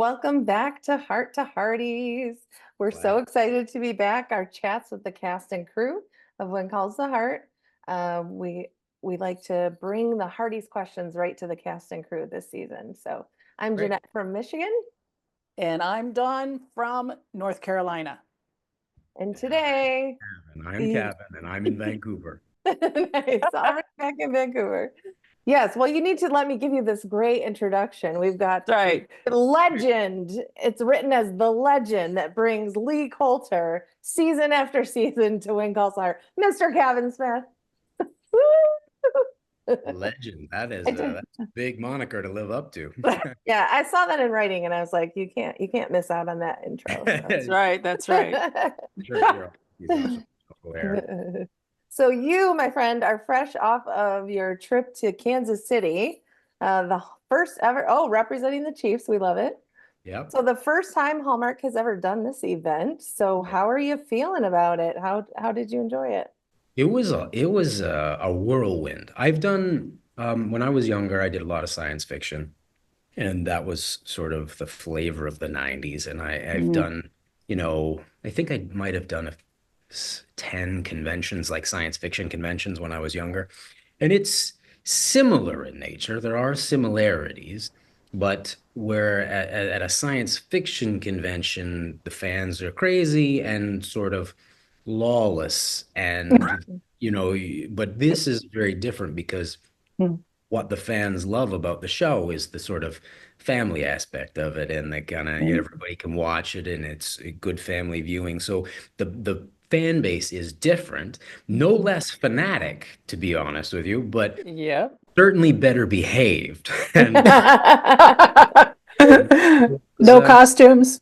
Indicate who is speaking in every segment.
Speaker 1: Welcome back to Hearties. We're so excited to be back. Our chats with the cast and crew of When Calls the Heart. We like to bring the Hearties questions right to the cast and crew this season. So I'm
Speaker 2: Great.
Speaker 1: Jeanette from Michigan,
Speaker 3: And I'm Dawn from North Carolina.
Speaker 1: and today
Speaker 2: I'm Kavan, and I'm in Vancouver.
Speaker 1: Nice. Already back in Vancouver. Yes, well, you need to let me give you this great introduction. We've got
Speaker 3: Right.
Speaker 1: legend. It's written as the legend that brings Lee Coultier season after season to When Calls the Heart, Mr. Kavan Smith.
Speaker 2: Legend. That's a big moniker to live up to.
Speaker 1: Yeah, I saw that in writing, and I was like, you can't miss out on that intro.
Speaker 3: That's right. That's right.
Speaker 2: Sure, he's also aware.
Speaker 1: So you, my friend, are fresh off of your trip to Kansas City, the first ever, representing the Chiefs. We love it.
Speaker 2: Yep.
Speaker 1: So the first time Hallmark has ever done this event. So how are you feeling about it? How did you enjoy it?
Speaker 2: It was a whirlwind. I've done when I was younger, I did a lot of science fiction, and that was sort of the flavor of the 90s. And I've done, I think I might have done 10 conventions, like science fiction conventions when I was younger. And it's similar in nature. There are similarities, but where at a science fiction convention, the fans are crazy and sort of lawless. And, but this is very different because what the fans love about the show is the sort of family aspect of it, and the kind of everybody can watch it, and it's a good family viewing. So the fan base is different, no less fanatic, to be honest with you, but
Speaker 3: Yeah.
Speaker 2: certainly better behaved. And
Speaker 3: No costumes.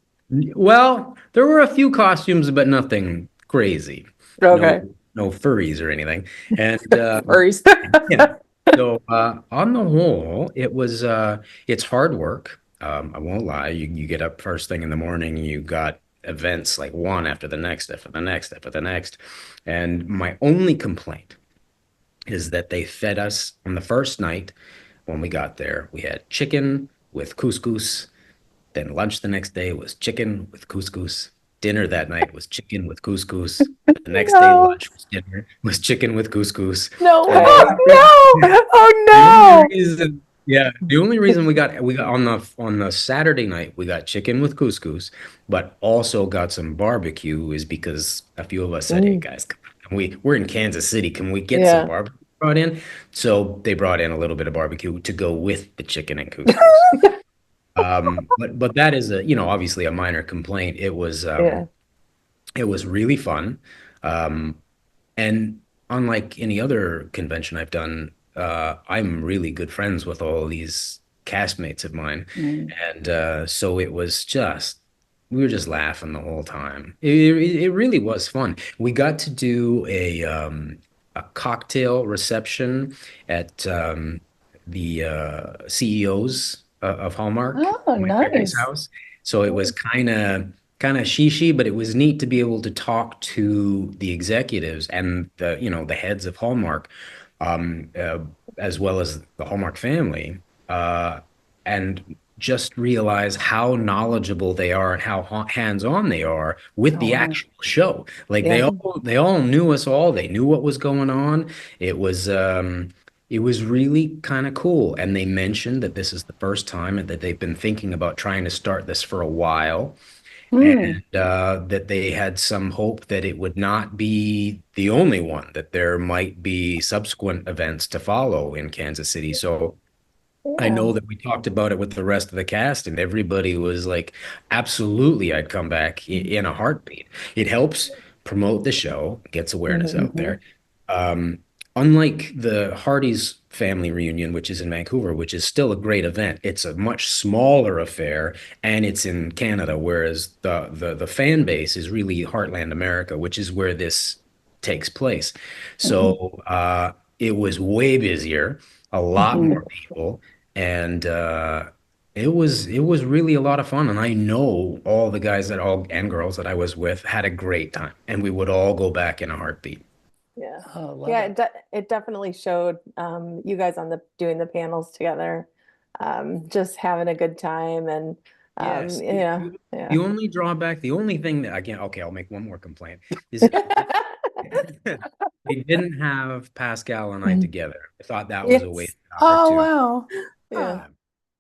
Speaker 2: well, there were a few costumes, but nothing crazy.
Speaker 3: Okay.
Speaker 2: No furries or anything. And
Speaker 3: Furries.
Speaker 2: yeah. So on the whole, it's hard work. I won't lie. You get up first thing in the morning, you got events like one after the next, after the next, after the next. And my only complaint is that they fed us on the first night when we got there. We had chicken with couscous. Then lunch the next day was chicken with couscous. Dinner that night was chicken with couscous. The next day, lunch was dinner was chicken with couscous.
Speaker 1: No
Speaker 2: And
Speaker 1: way.
Speaker 3: No. Oh
Speaker 2: the only reason we got on the Saturday night we got chicken with couscous, but also got some barbecue is because a few of us said, "Hey guys, we're in Kansas City. Can we get some
Speaker 1: Yeah.
Speaker 2: barbecue brought in?" So they brought in a little bit of barbecue to go with the chicken and couscous. But that is obviously a minor complaint.
Speaker 1: Yeah.
Speaker 2: It was really fun. And unlike any other convention I've done, I'm really good friends with all these castmates of mine. And so we were just laughing the whole time. It really was fun. We got to do a cocktail reception at the CEOs of Hallmark,
Speaker 3: Oh,
Speaker 2: my family's
Speaker 3: nice.
Speaker 2: house. So it was kind of shishi, but it was neat to be able to talk to the executives and the heads of Hallmark, um, uh, as well as the Hallmark family, and just realize how knowledgeable they are and how hands-on they are with the
Speaker 3: wow.
Speaker 2: actual show. Like they
Speaker 1: Yeah.
Speaker 2: all knew us all. They knew what was going on. It was really kind of cool. And they mentioned that this is the first time and that they've been thinking about trying to start this for a while, and that they had some hope that it would not be the only one, that there might be subsequent events to follow in Kansas City. So I
Speaker 1: Yeah.
Speaker 2: know that we talked about it with the rest of the cast, and everybody was like, absolutely, I'd come back in a heartbeat. It helps promote the show, gets awareness out there. Um, Unlike the Hearties family reunion, which is in Vancouver, which is still a great event, it's a much smaller affair and it's in Canada, whereas the fan base is really Heartland America, which is where this takes place. So it was way busier, a lot more people, and it was really a lot of fun. And I know all the guys and girls that I was with had a great time, and we would all go back in a heartbeat.
Speaker 1: Yeah.
Speaker 3: Oh, love
Speaker 1: Yeah,
Speaker 3: it.
Speaker 1: it definitely showed you guys on the doing the panels together, just having a good time. And
Speaker 2: Yes.
Speaker 1: Yeah,
Speaker 2: The
Speaker 1: yeah.
Speaker 2: only drawback, the only thing that I can't, okay, I'll make one more complaint, is they didn't have Pascal and I together. I thought that was a
Speaker 1: Yes.
Speaker 2: wasted
Speaker 3: Oh,
Speaker 2: opportunity.
Speaker 3: wow.
Speaker 1: Yeah.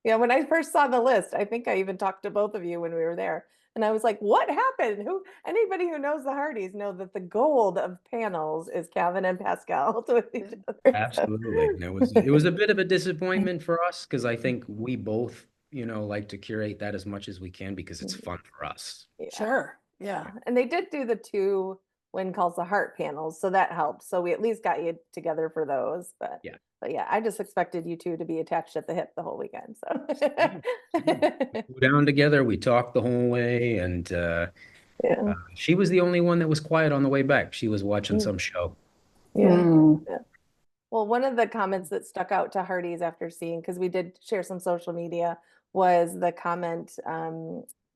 Speaker 1: Yeah, when I first saw the list, I think I even talked to both of you when we were there. And I was like, what happened? Anybody who knows the Hearties know that the gold of panels is Kavan and Pascal with each other.
Speaker 2: Absolutely. And it was a bit of a disappointment for us because I think we both, like to curate that as much as we can because it's fun for us.
Speaker 1: Yeah.
Speaker 3: Sure. Yeah.
Speaker 1: And they did do the 2 When Calls the Heart panels, so that helped. So we at least got you together for those. But
Speaker 2: Yeah.
Speaker 1: yeah, I just expected you 2 to be attached at the hip the whole weekend. So
Speaker 2: We flew down together, we talked the whole way, and
Speaker 1: yeah.
Speaker 2: she was the only one that was quiet on the way back. She was watching some show.
Speaker 1: Yeah.
Speaker 3: Mm.
Speaker 1: Yeah. Well, one of the comments that stuck out to Hearties after seeing, because we did share some social media, was the comment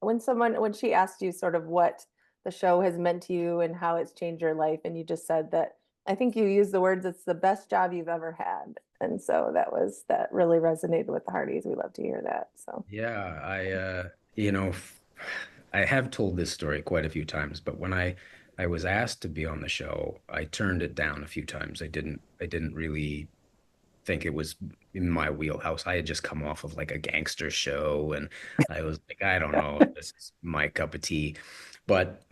Speaker 1: when she asked you sort of what the show has meant to you and how it's changed your life, and you just said that I think you used the words, "It's the best job you've ever had," and so that really resonated with the Hearties. We love to hear that. So
Speaker 2: Yeah, I have told this story quite a few times, but when I was asked to be on the show, I turned it down a few times. I didn't really think it was in my wheelhouse. I had just come off of like a gangster show and I was like, I don't know if this is my cup of tea. But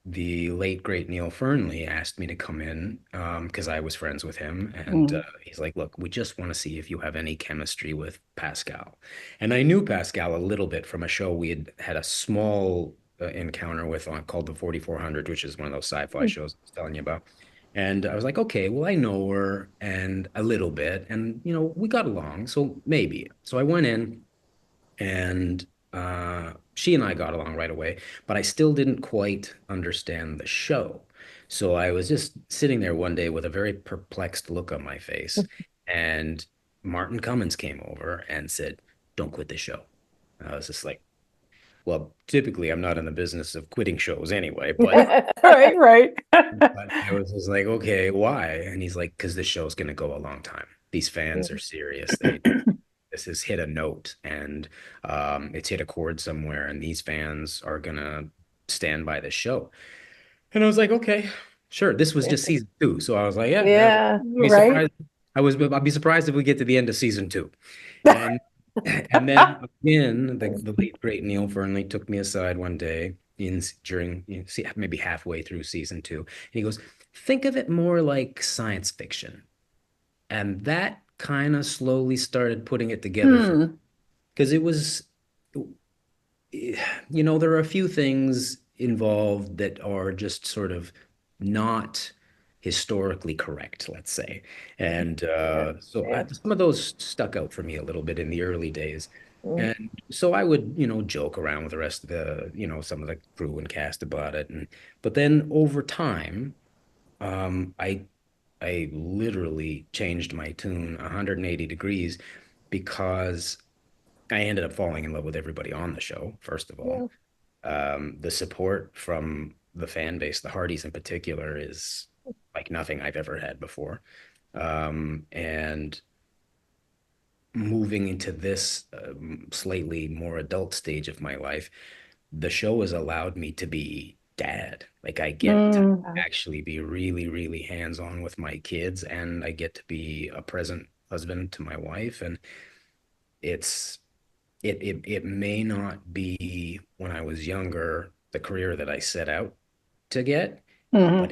Speaker 2: the late great Neil Fernley asked me to come in because I was friends with him. And he's like, look, we just want to see if you have any chemistry with Pascal. And I knew Pascal a little bit from a show we had a small encounter with on called the 4400, which is one of those sci-fi shows I was telling you about. And I was like, okay, well, I know her and a little bit, and we got along, so maybe. So I went in, and she and I got along right away, but I still didn't quite understand the show. So I was just sitting there one day with a very perplexed look on my face, and Martin Cummins came over and said, "Don't quit the show." I was just like, well, typically I'm not in the business of quitting shows anyway, but
Speaker 3: Right, right.
Speaker 2: but I was just like, okay, why? And he's like, because this show's going to go a long time. These fans are serious. This has hit a note and it's hit a chord somewhere, and these fans are going to stand by the show. And I was like, okay, sure. This was just season 2. So I was like, yeah,
Speaker 1: yeah,
Speaker 2: be
Speaker 3: Right.
Speaker 2: surprised. I'd be surprised if we get to the end of season 2. And and then again, the late great Neil Fernley took me aside one day during maybe halfway through season 2, and he goes, "Think of it more like science fiction," and that kind of slowly started putting it together for
Speaker 3: Hmm.
Speaker 2: because it was, there are a few things involved that are just sort of not historically correct, let's say. And so
Speaker 1: yeah.
Speaker 2: some of those stuck out for me a little bit in the early days.
Speaker 1: Mm,
Speaker 2: And so I would, joke around with the rest of some of the crew and cast about it. But then over time, I literally changed my tune 180 degrees because I ended up falling in love with everybody on the show, first of all.
Speaker 1: yeah.
Speaker 2: The support from the fan base, the Hearties in particular, is like nothing I've ever had before. And moving into this slightly more adult stage of my life, the show has allowed me to be dad. Like I get to
Speaker 3: Mm.
Speaker 2: actually be really, really hands-on with my kids, and I get to be a present husband to my wife. And it's it may not be when I was younger the career that I set out to get, but
Speaker 3: Mhm.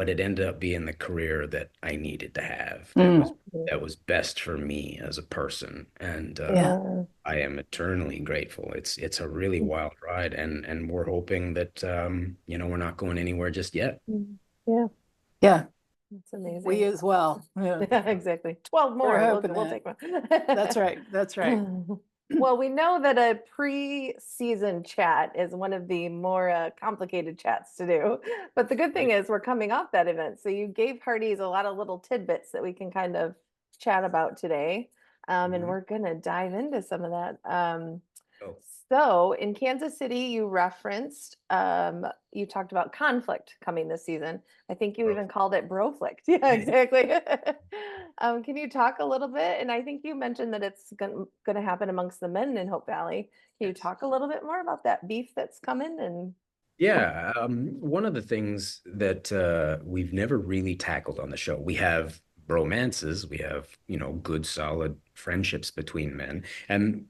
Speaker 2: it ended up being the career that I needed to have. That was
Speaker 3: Mm.
Speaker 2: that was best for me as a person, and
Speaker 3: Yeah.
Speaker 1: Yeah.
Speaker 2: I am eternally grateful. It's a really wild ride, and we're hoping that we're not going anywhere just yet.
Speaker 1: Yeah,
Speaker 3: Yeah.
Speaker 1: that's
Speaker 3: We
Speaker 1: amazing.
Speaker 3: as well. Yeah.
Speaker 1: Yeah, exactly. 12
Speaker 3: We're
Speaker 1: more.
Speaker 3: hoping
Speaker 1: We'll
Speaker 3: that.
Speaker 1: take one.
Speaker 3: That's right. That's right.
Speaker 1: Well, we know that a pre-season chat is one of the more complicated chats to do. But the good thing is we're coming off that event. So you gave Hearties a lot of little tidbits that we can kind of chat about today. And
Speaker 2: Mhm.
Speaker 1: we're going to dive into some of that.
Speaker 2: Oh.
Speaker 1: So in Kansas City, you referenced, you talked about conflict coming this season. I think you even called it Broflict. Yeah, exactly. Can you talk a little bit? And I think you mentioned that it's going to happen amongst the men in Hope Valley. Can you
Speaker 2: Yes.
Speaker 1: talk a little bit more about that beef that's coming? And
Speaker 2: Yeah, one of the things that we've never really tackled on the show, we have romances, we have, good solid friendships between men,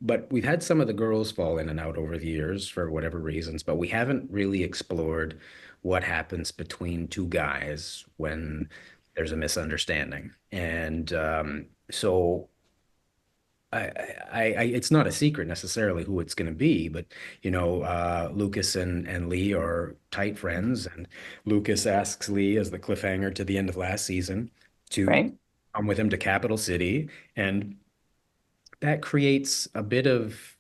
Speaker 2: but we've had some of the girls fall in and out over the years for whatever reasons, but we haven't really explored what happens between two guys when there's a misunderstanding. And so it's not a secret necessarily who it's going to be, but Lucas and Lee are tight friends, and Lucas asks Lee as the cliffhanger to the end of last season to
Speaker 3: Right.
Speaker 2: come with him to Capital City, and that creates a bit of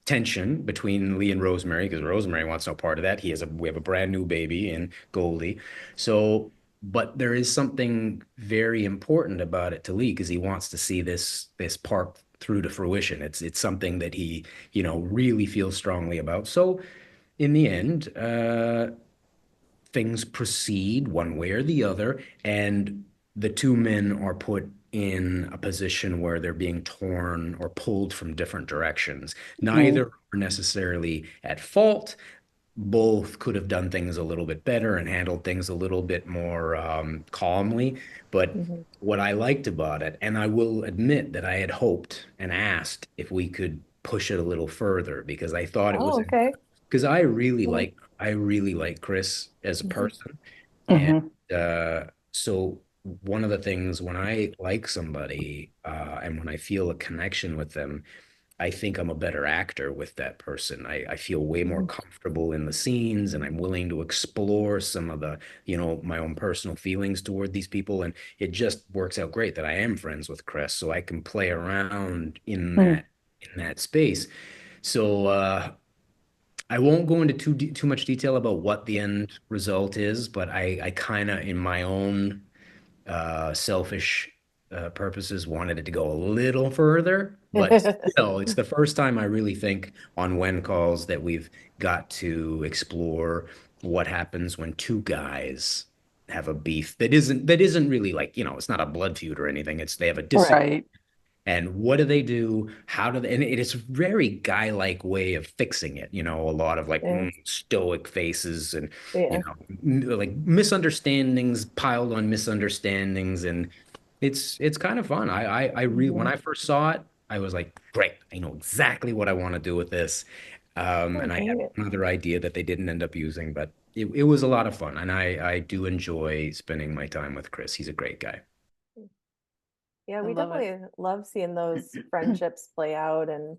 Speaker 2: tension between Lee and Rosemary because Rosemary wants no part of that. We have a brand new baby in Goldie. So, but there is something very important about it to Lee because he wants to see this park through to fruition. It's something that he, really feels strongly about. So in the end, things proceed one way or the other, and the two men are put in a position where they're being torn or pulled from different directions.
Speaker 3: Mm,
Speaker 2: Neither are necessarily at fault. Both could have done things a little bit better and handled things a little bit more calmly. But
Speaker 1: Mhm.
Speaker 2: what I liked about it, and I will admit that I had hoped and asked if we could push it a little further because I thought it
Speaker 1: Oh,
Speaker 2: was
Speaker 1: okay.
Speaker 2: because
Speaker 1: Yeah.
Speaker 2: I really like Chris as a
Speaker 1: Mhm.
Speaker 2: person. And
Speaker 3: mhm,
Speaker 2: so one of the things when I like somebody and when I feel a connection with them, I think I'm a better actor with that person. I feel way more
Speaker 1: Mhm.
Speaker 2: comfortable in the scenes and I'm willing to explore some of the, my own personal feelings toward these people. And it just works out great that I am friends with Chris, so I can play around
Speaker 3: mm,
Speaker 2: in that space. So I won't go into too much detail about what the end result is, but I kind of, in my own selfish purposes, wanted it to go a little further. But still, it's the first time I really think on When Calls that we've got to explore what happens when two guys have a beef that isn't really like, it's not a blood feud or anything. It's they have a disagreement
Speaker 3: right.
Speaker 2: and what do they do? How do they? And it is a very guy-like way of fixing it. A lot of like
Speaker 1: Yeah.
Speaker 2: stoic faces and
Speaker 1: Yeah.
Speaker 2: like misunderstandings piled on misunderstandings, and it's kind of fun. I really when
Speaker 1: Mhm.
Speaker 2: I first saw it, I was like, great, I know exactly what I want to do with this.
Speaker 1: Oh,
Speaker 2: And I had
Speaker 1: great.
Speaker 2: another idea that they didn't end up using, but it was a lot of fun, and I do enjoy spending my time with Chris. He's a great guy.
Speaker 1: Yeah,
Speaker 3: I
Speaker 1: we
Speaker 3: love it.
Speaker 1: definitely love seeing those friendships play out and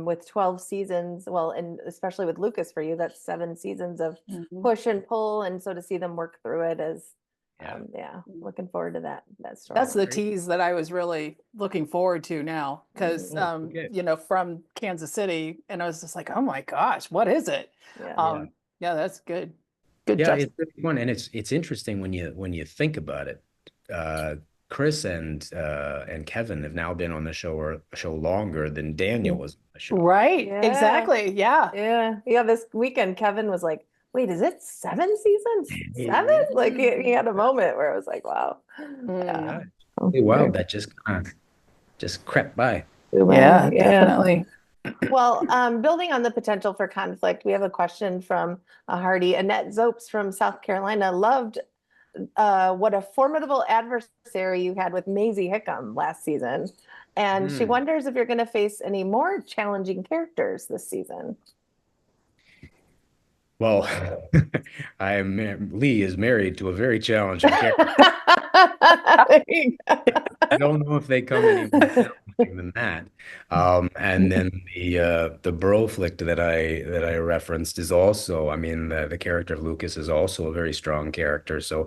Speaker 1: with 12 seasons, well, and especially with Lucas for you, that's 7 seasons of
Speaker 3: Mhm.
Speaker 1: push and pull. And so to see them work through it is,
Speaker 2: Yeah.
Speaker 1: yeah, looking forward to that
Speaker 3: That's the
Speaker 1: storyline.
Speaker 2: Great.
Speaker 3: tease that I was really looking forward to now, because
Speaker 1: Mhm.
Speaker 2: Oh, okay.
Speaker 3: from Kansas City, and I was just like, oh my gosh, what is it?
Speaker 1: Yeah.
Speaker 2: Yeah.
Speaker 3: Yeah, that's good. Good
Speaker 2: Yeah,
Speaker 3: just.
Speaker 2: it's really fun, and it's interesting when you think about it. Uh, Chris and Kevin have now been on the show or a show longer than Daniel was on the show.
Speaker 3: Right,
Speaker 1: Yeah.
Speaker 3: exactly. Yeah.
Speaker 1: Yeah. Yeah. This weekend, Kevin was like, wait, is it 7 seasons? Seven?
Speaker 2: Yeah,
Speaker 1: Like he had a moment where I was like, wow. Yeah.
Speaker 3: Mm,
Speaker 2: yeah.
Speaker 1: Oh,
Speaker 2: Hey, wow,
Speaker 1: very
Speaker 2: that just crept by.
Speaker 1: cool.
Speaker 3: yeah,
Speaker 1: Yeah.
Speaker 3: definitely.
Speaker 1: Well, building on the potential for conflict, we have a question from a Hardy. Annette Zopes from South Carolina loved what a formidable adversary you had with Maisie Hickam last season. And she
Speaker 2: Hmm.
Speaker 1: wonders if you're going to face any more challenging characters this season.
Speaker 2: Well, Lee is married to a very challenging character.
Speaker 1: There you
Speaker 2: I don't know if they come any more challenging than that. And then the Broflict that I referenced is also, I mean, the character of Lucas is also a very strong character. So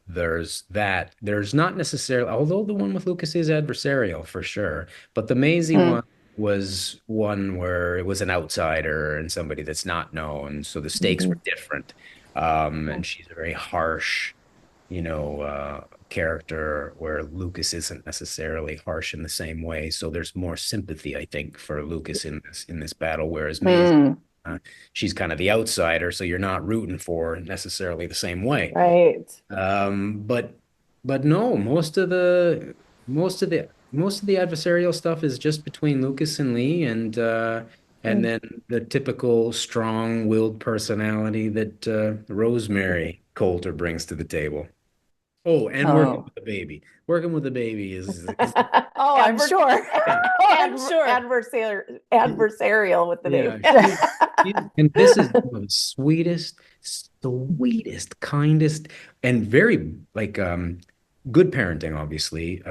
Speaker 2: there's that. There's not necessarily, although the one with Lucas is adversarial for sure, but the Maisie
Speaker 3: Mm,
Speaker 2: one was one where it was an outsider and somebody that's not known, so the stakes
Speaker 1: go.
Speaker 2: were different. And she's a very harsh, character where Lucas isn't necessarily harsh in the same way. So there's more sympathy, I think, for Lucas in this battle, whereas Maisie,
Speaker 3: Mm.
Speaker 2: she's kind of the outsider, so you're not rooting for her necessarily the same way.
Speaker 1: Right.
Speaker 2: But no, most of the adversarial stuff is just between Lucas and Lee, and then the typical strong-willed personality that Rosemary Coulter brings to the table. Oh, and working
Speaker 3: Oh.
Speaker 2: with the baby. Working with the baby is
Speaker 3: Oh, I'm sure.
Speaker 2: yeah.
Speaker 3: I'm sure.
Speaker 1: Adversarial with the
Speaker 2: Yeah,
Speaker 1: baby.
Speaker 2: and this is one of the sweetest, kindest, and very like good parenting, obviously.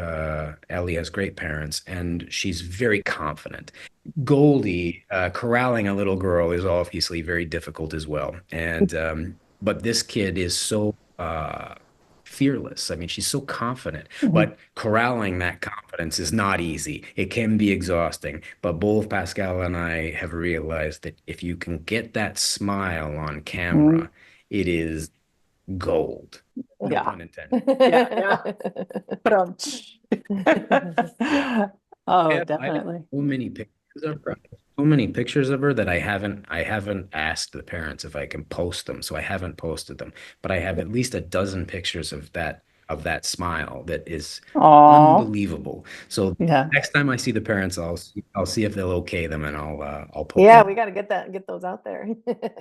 Speaker 2: Ellie has great parents, and she's very confident. Goldie, corralling a little girl is obviously very difficult as well. And but this kid is so fearless. I mean, she's so confident,
Speaker 3: Mhm.
Speaker 2: but corralling that confidence is not easy. It can be exhausting. But both Pascal and I have realized that if you can get that smile on
Speaker 3: Mm.
Speaker 2: camera, it is gold. No
Speaker 3: Yeah.
Speaker 2: pun intended.
Speaker 3: Yeah. Ba-dum-tsh.
Speaker 2: Yeah.
Speaker 3: Oh,
Speaker 2: I have
Speaker 3: definitely.
Speaker 2: so many pictures of her. So many pictures of her that I haven't asked the parents if I can post them, so I haven't posted them. But I have at least a dozen pictures of that smile that is
Speaker 3: Oh,
Speaker 2: unbelievable. So
Speaker 3: yeah,
Speaker 2: next time I see the parents, I'll see if they'll okay them, and I'll post
Speaker 1: Yeah,
Speaker 2: them.
Speaker 1: we got to get those out there.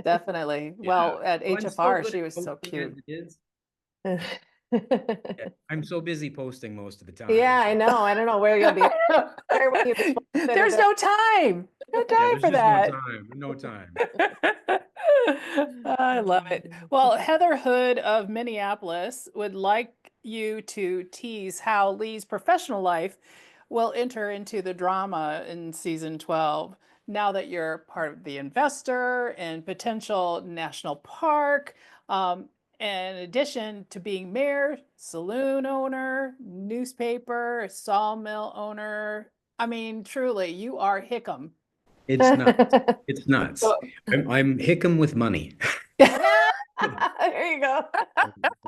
Speaker 3: definitely.
Speaker 2: Yeah.
Speaker 3: Well, at
Speaker 2: Well, I'm so
Speaker 3: HFR,
Speaker 2: good
Speaker 3: she
Speaker 2: at
Speaker 3: was so
Speaker 2: posting as
Speaker 3: cute.
Speaker 2: it is. Yeah, I'm so busy posting most of the time.
Speaker 1: Yeah, I
Speaker 2: So
Speaker 1: know. I don't know where you'll be. Where will you be posted
Speaker 3: There's
Speaker 1: today?
Speaker 3: no time. No
Speaker 2: yeah,
Speaker 3: time
Speaker 2: there's
Speaker 3: for
Speaker 2: just no
Speaker 3: that.
Speaker 2: time. No time.
Speaker 3: I love it. Well, Heather Hood of Minneapolis would like you to tease how Lee's professional life will enter into the drama in season 12. Now that you're part of the investor and potential national park, um, in addition to being mayor, saloon owner, newspaper, sawmill owner, I mean, truly, you are Hickam.
Speaker 2: It's nuts. It's nuts.
Speaker 3: So-
Speaker 2: I'm Hickam with money.
Speaker 1: There you go.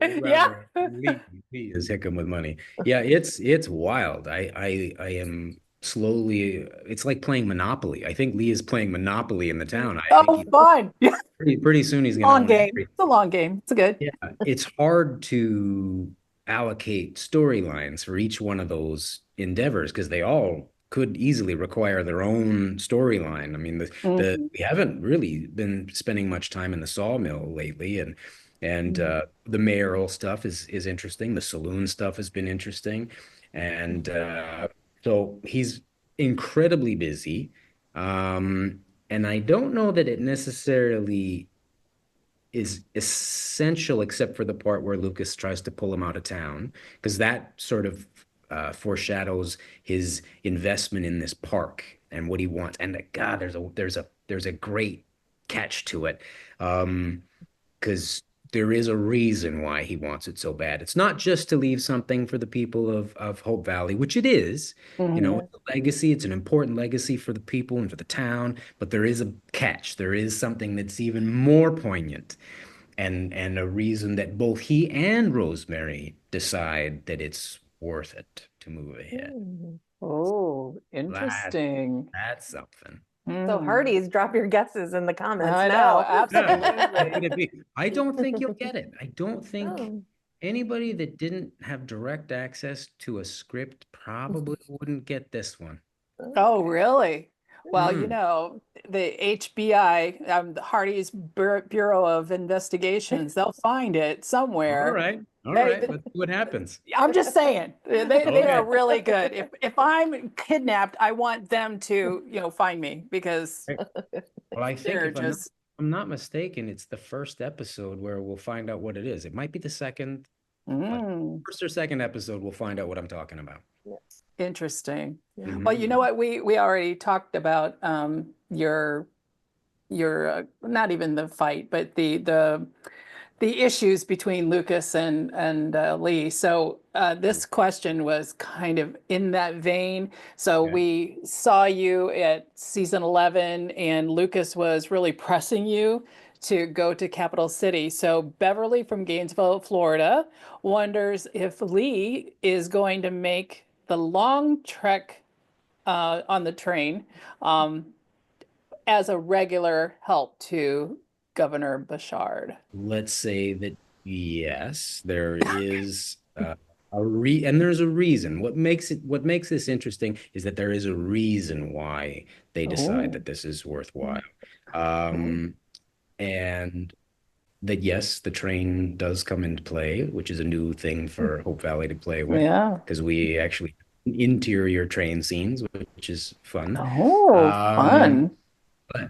Speaker 2: Or
Speaker 3: Yeah.
Speaker 2: rather, Lee is Hickam with money. Yeah, it's wild. I am slowly. It's like playing Monopoly. I think Lee is playing Monopoly in the town. I think
Speaker 3: Oh, fun. Yeah.
Speaker 2: pretty soon he's gonna
Speaker 3: Long
Speaker 2: own
Speaker 3: game.
Speaker 2: everything.
Speaker 3: It's a long game. It's good.
Speaker 2: Yeah, it's hard to allocate storylines for each one of those endeavors because they all could easily require their own storyline. I mean,
Speaker 3: Mhm.
Speaker 2: we haven't really been spending much time in the sawmill lately, and
Speaker 1: Mm.
Speaker 2: the mayoral stuff is interesting. The saloon stuff has been interesting, and so he's incredibly busy. And I don't know that it necessarily is essential except for the part where Lucas tries to pull him out of town, because that sort of foreshadows his investment in this park and what he wants. And God, there's a great catch to it, because there is a reason why he wants it so bad. It's not just to leave something for the people of Hope Valley, which it is.
Speaker 3: Mhm.
Speaker 2: It's a legacy. It's an important legacy for the people and for the town. But there is a catch. There is something that's even more poignant, and a reason that both he and Rosemary decide that it's worth it to move ahead.
Speaker 1: Mm.
Speaker 3: Oh,
Speaker 2: That
Speaker 3: interesting.
Speaker 2: that's something.
Speaker 1: So
Speaker 3: Mm.
Speaker 1: Hearties, drop your guesses in the comments
Speaker 3: I know,
Speaker 1: now.
Speaker 2: Yeah. What could
Speaker 3: absolutely.
Speaker 2: it be? I don't think you'll get it. I don't think
Speaker 1: Oh.
Speaker 2: anybody that didn't have direct access to a script probably wouldn't get this one.
Speaker 3: Oh, really? Well,
Speaker 2: Mm.
Speaker 3: the HBI, the Hardy's Bureau of Investigations, they'll find it
Speaker 2: All
Speaker 3: somewhere.
Speaker 2: right. All
Speaker 3: They,
Speaker 2: right. Let's see what happens.
Speaker 3: I'm just saying, they are
Speaker 2: Okay.
Speaker 3: really good. If I'm kidnapped, I want them to, find me because
Speaker 2: Well, I think
Speaker 3: they're
Speaker 2: if
Speaker 3: just
Speaker 2: I'm not mistaken, it's the first episode where we'll find out what it is. It might be the second, but
Speaker 3: mm,
Speaker 2: first or second episode, we'll find out what I'm talking about.
Speaker 1: Yes.
Speaker 3: interesting.
Speaker 1: Yeah.
Speaker 3: Well, you know
Speaker 2: Mhm.
Speaker 3: what? We already talked about your not even the fight, but the issues between Lucas and Lee. So this question was kind of in that vein. So
Speaker 2: Okay.
Speaker 3: we saw you at season 11, and Lucas was really pressing you to go to Capital City. So Beverly from Gainesville, Florida, wonders if Lee is going to make the long trek on the train as a regular help to Governor Bouchard.
Speaker 2: Let's say that yes, there is and there's a reason. What makes this interesting is that there is a reason why they decide
Speaker 3: Oh,
Speaker 2: that this is worthwhile. Um, and that yes, the train does come into play, which is a new thing for Hope Valley to play with,
Speaker 3: yeah.
Speaker 2: because we actually interior train scenes, which is fun.
Speaker 3: Oh,
Speaker 2: Um,
Speaker 3: fun.
Speaker 2: but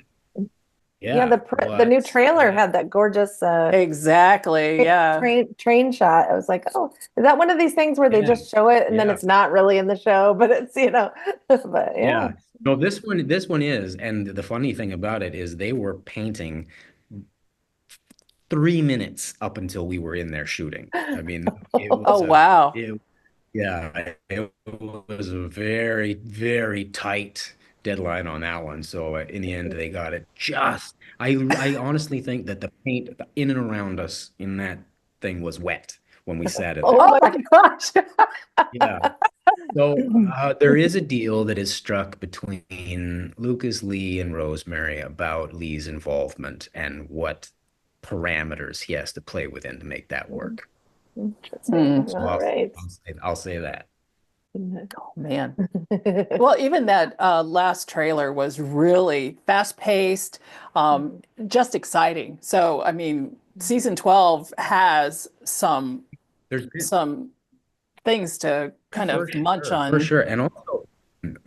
Speaker 1: Yeah,
Speaker 2: yeah,
Speaker 1: the new
Speaker 2: what
Speaker 1: trailer had that gorgeous
Speaker 3: Exactly. Yeah.
Speaker 1: train shot. I was like, oh, is that one of these things where they
Speaker 2: yeah,
Speaker 1: just show it and then
Speaker 2: yeah.
Speaker 1: it's not really in the show, but it's, but yeah.
Speaker 2: Yeah. No, this one is, and the funny thing about it is they were painting 3 minutes up until we were in there shooting. I mean, it
Speaker 3: Oh,
Speaker 2: was
Speaker 3: wow.
Speaker 2: yeah, it was a very, very tight deadline on that one. So in the end, they got it just. I honestly think that the paint in and around us in that thing was wet when we sat in there.
Speaker 1: Oh
Speaker 3: Oh
Speaker 1: my,
Speaker 3: my gosh.
Speaker 2: Yeah. So there is a deal that is struck between Lucas, Lee, and Rosemary about Lee's involvement and what parameters he has to play within to make that work.
Speaker 1: interesting.
Speaker 2: So
Speaker 1: All right.
Speaker 2: I'll say that.
Speaker 3: Oh, man. Well, even that last trailer was really fast-paced, just exciting. So, I mean, season 12 has
Speaker 2: There's been
Speaker 3: some things to kind of munch
Speaker 2: for
Speaker 3: on.
Speaker 2: sure. And also,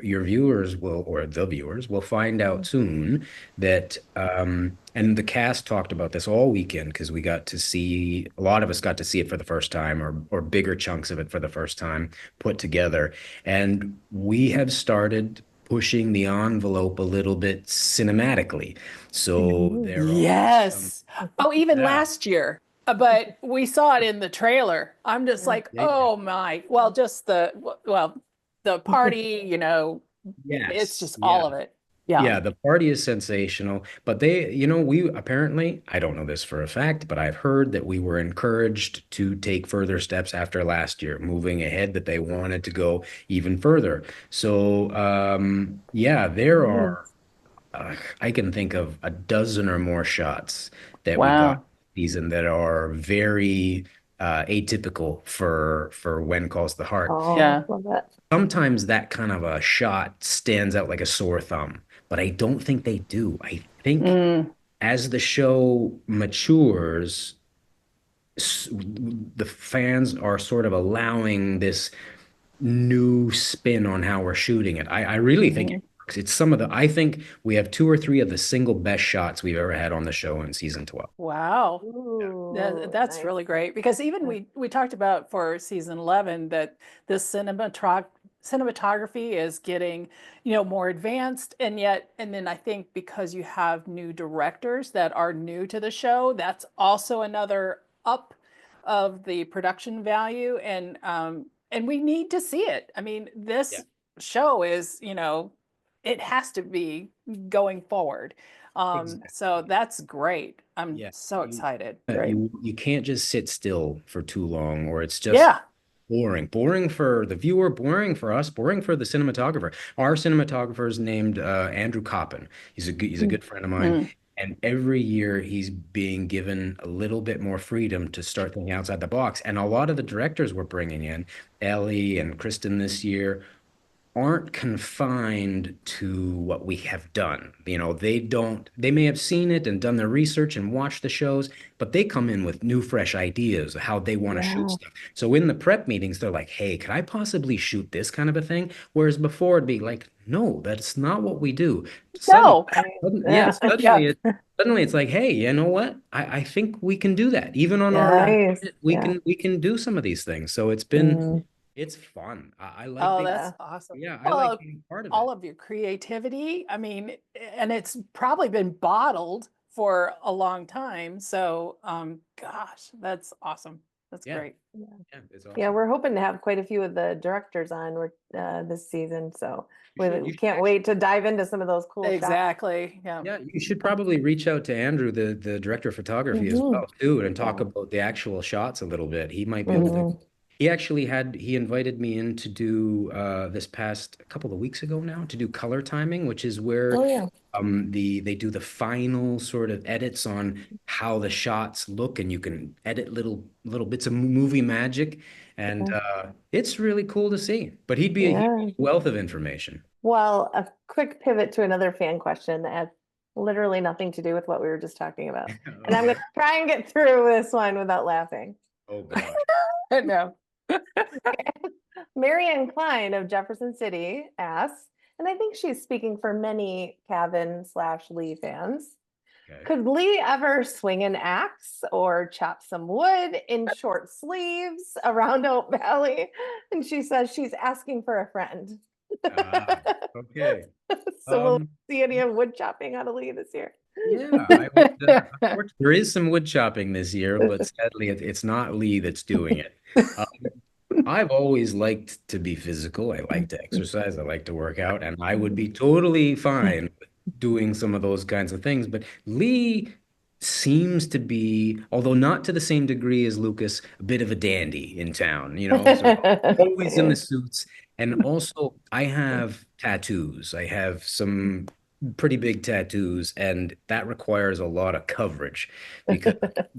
Speaker 2: your viewers will, or the viewers will find out soon that, and the cast talked about this all weekend because we got to see, a lot of us got to see it for the first time, or bigger chunks of it for the first time put together. And we have started pushing the envelope a little bit cinematically. So there are some,
Speaker 3: Yes. Oh, even
Speaker 2: yeah,
Speaker 3: last year. But we saw it in the trailer. I'm just like,
Speaker 2: yeah,
Speaker 3: oh my. Well, just the party, it's
Speaker 2: yes,
Speaker 3: just
Speaker 2: yeah.
Speaker 3: all of it. Yeah.
Speaker 2: Yeah, the party is sensational, but we apparently, I don't know this for a fact, but I've heard that we were encouraged to take further steps after last year, moving ahead, that they wanted to go even further. So, yeah, there are, I can think of a dozen or more shots that we got
Speaker 3: Wow.
Speaker 2: this season that are very atypical for When Calls the Heart.
Speaker 3: Yeah.
Speaker 1: Oh, love that.
Speaker 2: Sometimes that kind of a shot stands out like a sore thumb, but I don't think they do. I think
Speaker 3: Mm,
Speaker 2: as the show matures, the fans are sort of allowing this new spin on how we're shooting it. I really think it
Speaker 3: mhm.
Speaker 2: works. I think we have two or three of the single best shots we've ever had on the show in season 12.
Speaker 3: Wow.
Speaker 1: Ooh,
Speaker 3: That's
Speaker 1: nice.
Speaker 3: really great because even
Speaker 1: Yeah.
Speaker 3: we talked about for season 11 that the cinematography is getting, more advanced, and then I think because you have new directors that are new to the show, that's also another up of the production value, and we need to see it. I mean,
Speaker 2: Yeah,
Speaker 3: this show is, it has to be going forward. So
Speaker 2: exactly.
Speaker 3: that's great. I'm
Speaker 2: Yeah.
Speaker 3: so
Speaker 2: You,
Speaker 3: excited. Great.
Speaker 2: you can't just sit still for too long, or it's just
Speaker 3: Yeah.
Speaker 2: boring. Boring for the viewer, boring for us, boring for the cinematographer. Our cinematographer is named Andrew Coppin. He's a good friend of mine.
Speaker 3: Mm.
Speaker 2: And every year he's being given a little bit more freedom to start thinking outside the box. And a lot of the directors we're bringing in, Ellie and Kristen this year, aren't confined to what we have done. They may have seen it and done their research and watched the shows, but they come in with new, fresh ideas of how they want to shoot
Speaker 1: Yeah.
Speaker 2: stuff. So in the prep meetings, they're like, hey, could I possibly shoot this kind of a thing? Whereas before it'd be like, no, that's not what we do. Suddenly,
Speaker 3: No.
Speaker 1: Right.
Speaker 2: yeah,
Speaker 1: Yeah.
Speaker 3: Yeah.
Speaker 2: suddenly it's like, hey, you know what? I think we can do that. Even on our
Speaker 3: Yeah.
Speaker 2: low
Speaker 1: Nice.
Speaker 2: budget,
Speaker 1: Yeah.
Speaker 2: we can do some of these things. So
Speaker 1: Mm,
Speaker 2: it's fun. I like
Speaker 3: Oh,
Speaker 2: being
Speaker 3: that's
Speaker 1: yeah.
Speaker 3: awesome.
Speaker 2: yeah, I like
Speaker 3: Well,
Speaker 2: being part of
Speaker 3: all
Speaker 2: it.
Speaker 3: of your creativity, I mean, and it's probably been bottled for a long time. So, gosh, that's awesome. That's
Speaker 2: Yeah.
Speaker 3: great.
Speaker 2: Yeah, it's
Speaker 1: Yeah,
Speaker 2: awesome.
Speaker 1: we're hoping to have quite a few of the directors on this season, so
Speaker 2: You should-
Speaker 1: we
Speaker 2: you should
Speaker 1: can't wait to dive into some of those cool shots.
Speaker 3: Exactly. Yeah.
Speaker 2: Yeah, you should probably reach out to Andrew, the director of photography as
Speaker 1: Mhm.
Speaker 2: well too, and talk
Speaker 1: Yeah.
Speaker 2: about the actual shots a little bit. He might be able to. He invited me in to do this past a couple of weeks ago now to do color timing, which is where
Speaker 1: Oh, yeah.
Speaker 2: they do the final sort of edits on how the shots look, and you can edit little bits of movie magic, and it's really cool to see. But he'd be
Speaker 1: Yeah.
Speaker 2: a wealth of information.
Speaker 1: Well, a quick pivot to another fan question that has literally nothing to do with what we were just talking about. And I'm going to try and get through this one without laughing.
Speaker 2: Oh gosh.
Speaker 3: No.
Speaker 1: Marianne Klein of Jefferson City asks, and I think she's speaking for many Kavan/Lee fans.
Speaker 2: Okay.
Speaker 1: Could Lee ever swing an axe or chop some wood in short sleeves around Oak Valley? And she says she's asking for a friend.
Speaker 2: Okay.
Speaker 1: So we'll see any wood chopping out of Lee this year.
Speaker 2: Yeah, I would, unfortunately, there is some wood chopping this year, but sadly, it's not Lee that's doing it. Um, I've always liked to be physical. I like to exercise. I like to work out, and I would be totally fine with doing some of those kinds of things. But Lee seems to be, although not to the same degree as Lucas, a bit of a dandy in town, sort of always in the suits. And also, I have tattoos. I have some pretty big tattoos, and that requires a lot of coverage because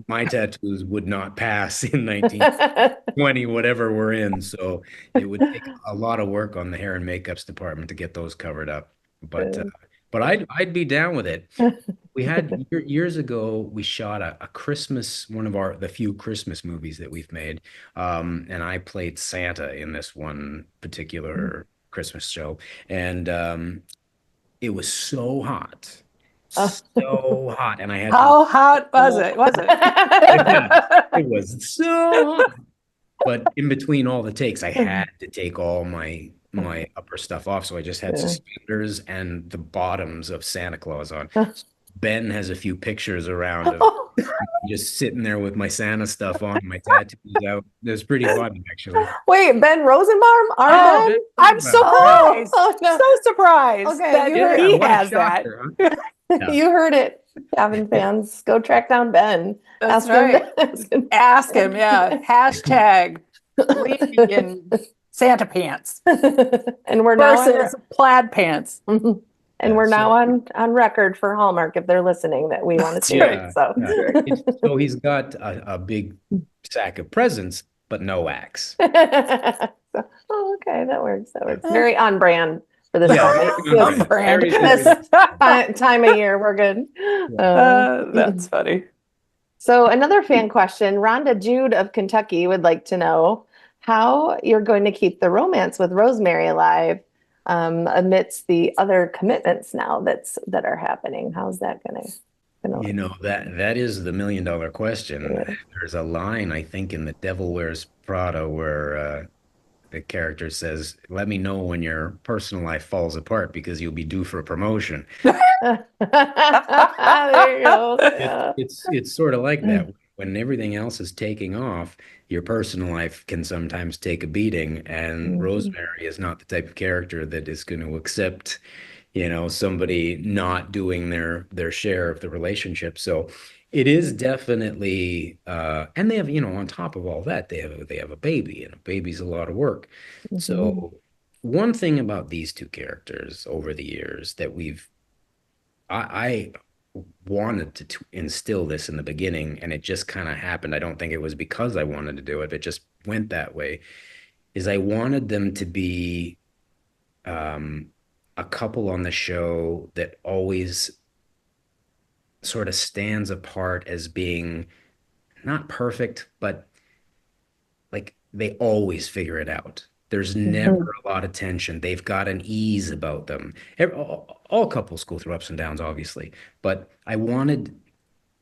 Speaker 2: my tattoos would not pass in 1920, whatever we're in. So it would take a lot of work on the hair and makeups department to get those covered up. But I'd be down with it. We had years ago, we shot a Christmas, one of the few Christmas movies that we've made. And I played Santa in this one particular Christmas show. And it was so hot. So hot. And I had to
Speaker 3: How hot was it? Was it?
Speaker 2: yeah, it was so hot. But in between all the takes, I had to take all my upper stuff off. So I just had suspenders and the bottoms of Santa Claus on. Ben has a few pictures around of just sitting there with my Santa stuff on, my tattoos out. It was pretty fun, actually.
Speaker 1: Wait, Ben Rosenbaum? Our
Speaker 3: Oh,
Speaker 1: Ben?
Speaker 3: I'm surprised.
Speaker 1: Oh, no.
Speaker 3: So surprised
Speaker 1: Okay,
Speaker 3: that
Speaker 1: you heard-
Speaker 3: he
Speaker 2: what a
Speaker 3: has that.
Speaker 2: shocker, huh? Yeah.
Speaker 1: You heard it, Kavan fans. Go track down Ben.
Speaker 3: That's
Speaker 1: Ask him-
Speaker 3: right. Ask him, yeah. Hashtag Lee in Santa pants
Speaker 1: And we're now
Speaker 3: versus plaid pants.
Speaker 1: and
Speaker 2: Yeah,
Speaker 1: we're now
Speaker 2: so-
Speaker 1: on record for Hallmark if they're listeing that we want to see
Speaker 2: Yeah,
Speaker 1: it. So
Speaker 2: So he's got a big sack of presents, but no axe.
Speaker 1: oh, okay, that works. That works. Very on brand for this
Speaker 2: Yeah,
Speaker 1: time,
Speaker 2: very on
Speaker 1: this
Speaker 3: brand.
Speaker 1: this time of year. We're good.
Speaker 3: That's funny.
Speaker 1: So another fan question, Rhonda Jude of Kentucky would like to know how you're going to keep the romance with Rosemary alive amidst the other commitments now that are happening. How's that gonna
Speaker 2: That is the $1,000,000 question.
Speaker 1: Yeah.
Speaker 2: There's a line, I think, in The Devil Wears Prada where the character says, "Let me know when your personal life falls apart because you'll be due for a promotion."
Speaker 1: There you go. Yeah.
Speaker 2: It's sort of like that. When everything else is taking off, your personal life can sometimes take a beating, and Rosemary is not the type of character that is going to accept, somebody not doing their share of the relationship. So it is definitely, and they have, on top of all that, they have a baby, and a baby's a lot of work. So one thing about these two characters over the years that I wanted to instill this in the beginning, and it just kind of happened. I don't think it was because I wanted to do it. It just went that way. Is I wanted them to be a couple on the show that always sort of stands apart as being not perfect, but like they always figure it out. There's never a lot of tension. They've got an ease about them. All couples go through ups and downs, obviously, but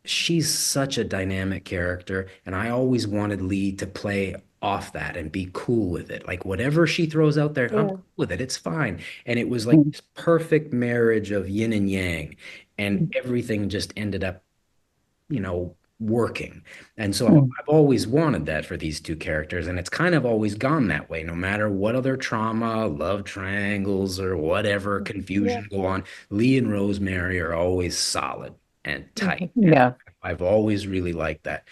Speaker 2: she's such a dynamic character, and I always wanted Lee to play off that and be cool with it. Like whatever she throws out there, I'm cool with it. It's fine. And it was like this perfect marriage of yin and yang, and everything just ended up, working. And so
Speaker 4: Mm.
Speaker 2: I've always wanted that for these two characters, and it's kind of always gone that way, no matter what other trauma, love triangles, or whatever
Speaker 1: Yeah.
Speaker 2: confusion go on. Lee and Rosemary are always solid and tight. And
Speaker 4: Yeah.
Speaker 2: I've always really liked that.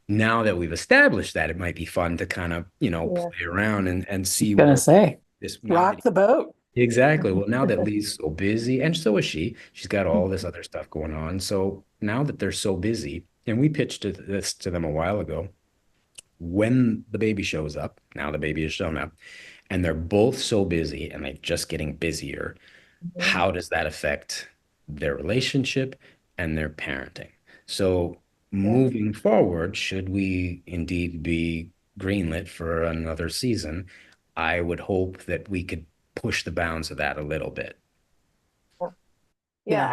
Speaker 2: Now that we've established that, it might be fun to kind of,
Speaker 1: Yeah.
Speaker 2: play around and see
Speaker 4: Gonna
Speaker 2: where
Speaker 4: say.
Speaker 2: this now
Speaker 3: Rock
Speaker 2: that
Speaker 3: the boat.
Speaker 2: exactly. Well, now that Lee's so busy, and so is she, she's got all this other stuff going on. So now that they're so busy, and we pitched this to them a while ago, when the baby shows up, now the baby has shown up, and they're both so busy and they're just getting busier,
Speaker 1: Mhm.
Speaker 2: how does that affect their relationship and their parenting? So
Speaker 1: Yeah.
Speaker 2: moving forward, should we indeed be greenlit for another season, I would hope that we could push the bounds of that a little bit.
Speaker 1: Yeah,
Speaker 3: Yeah.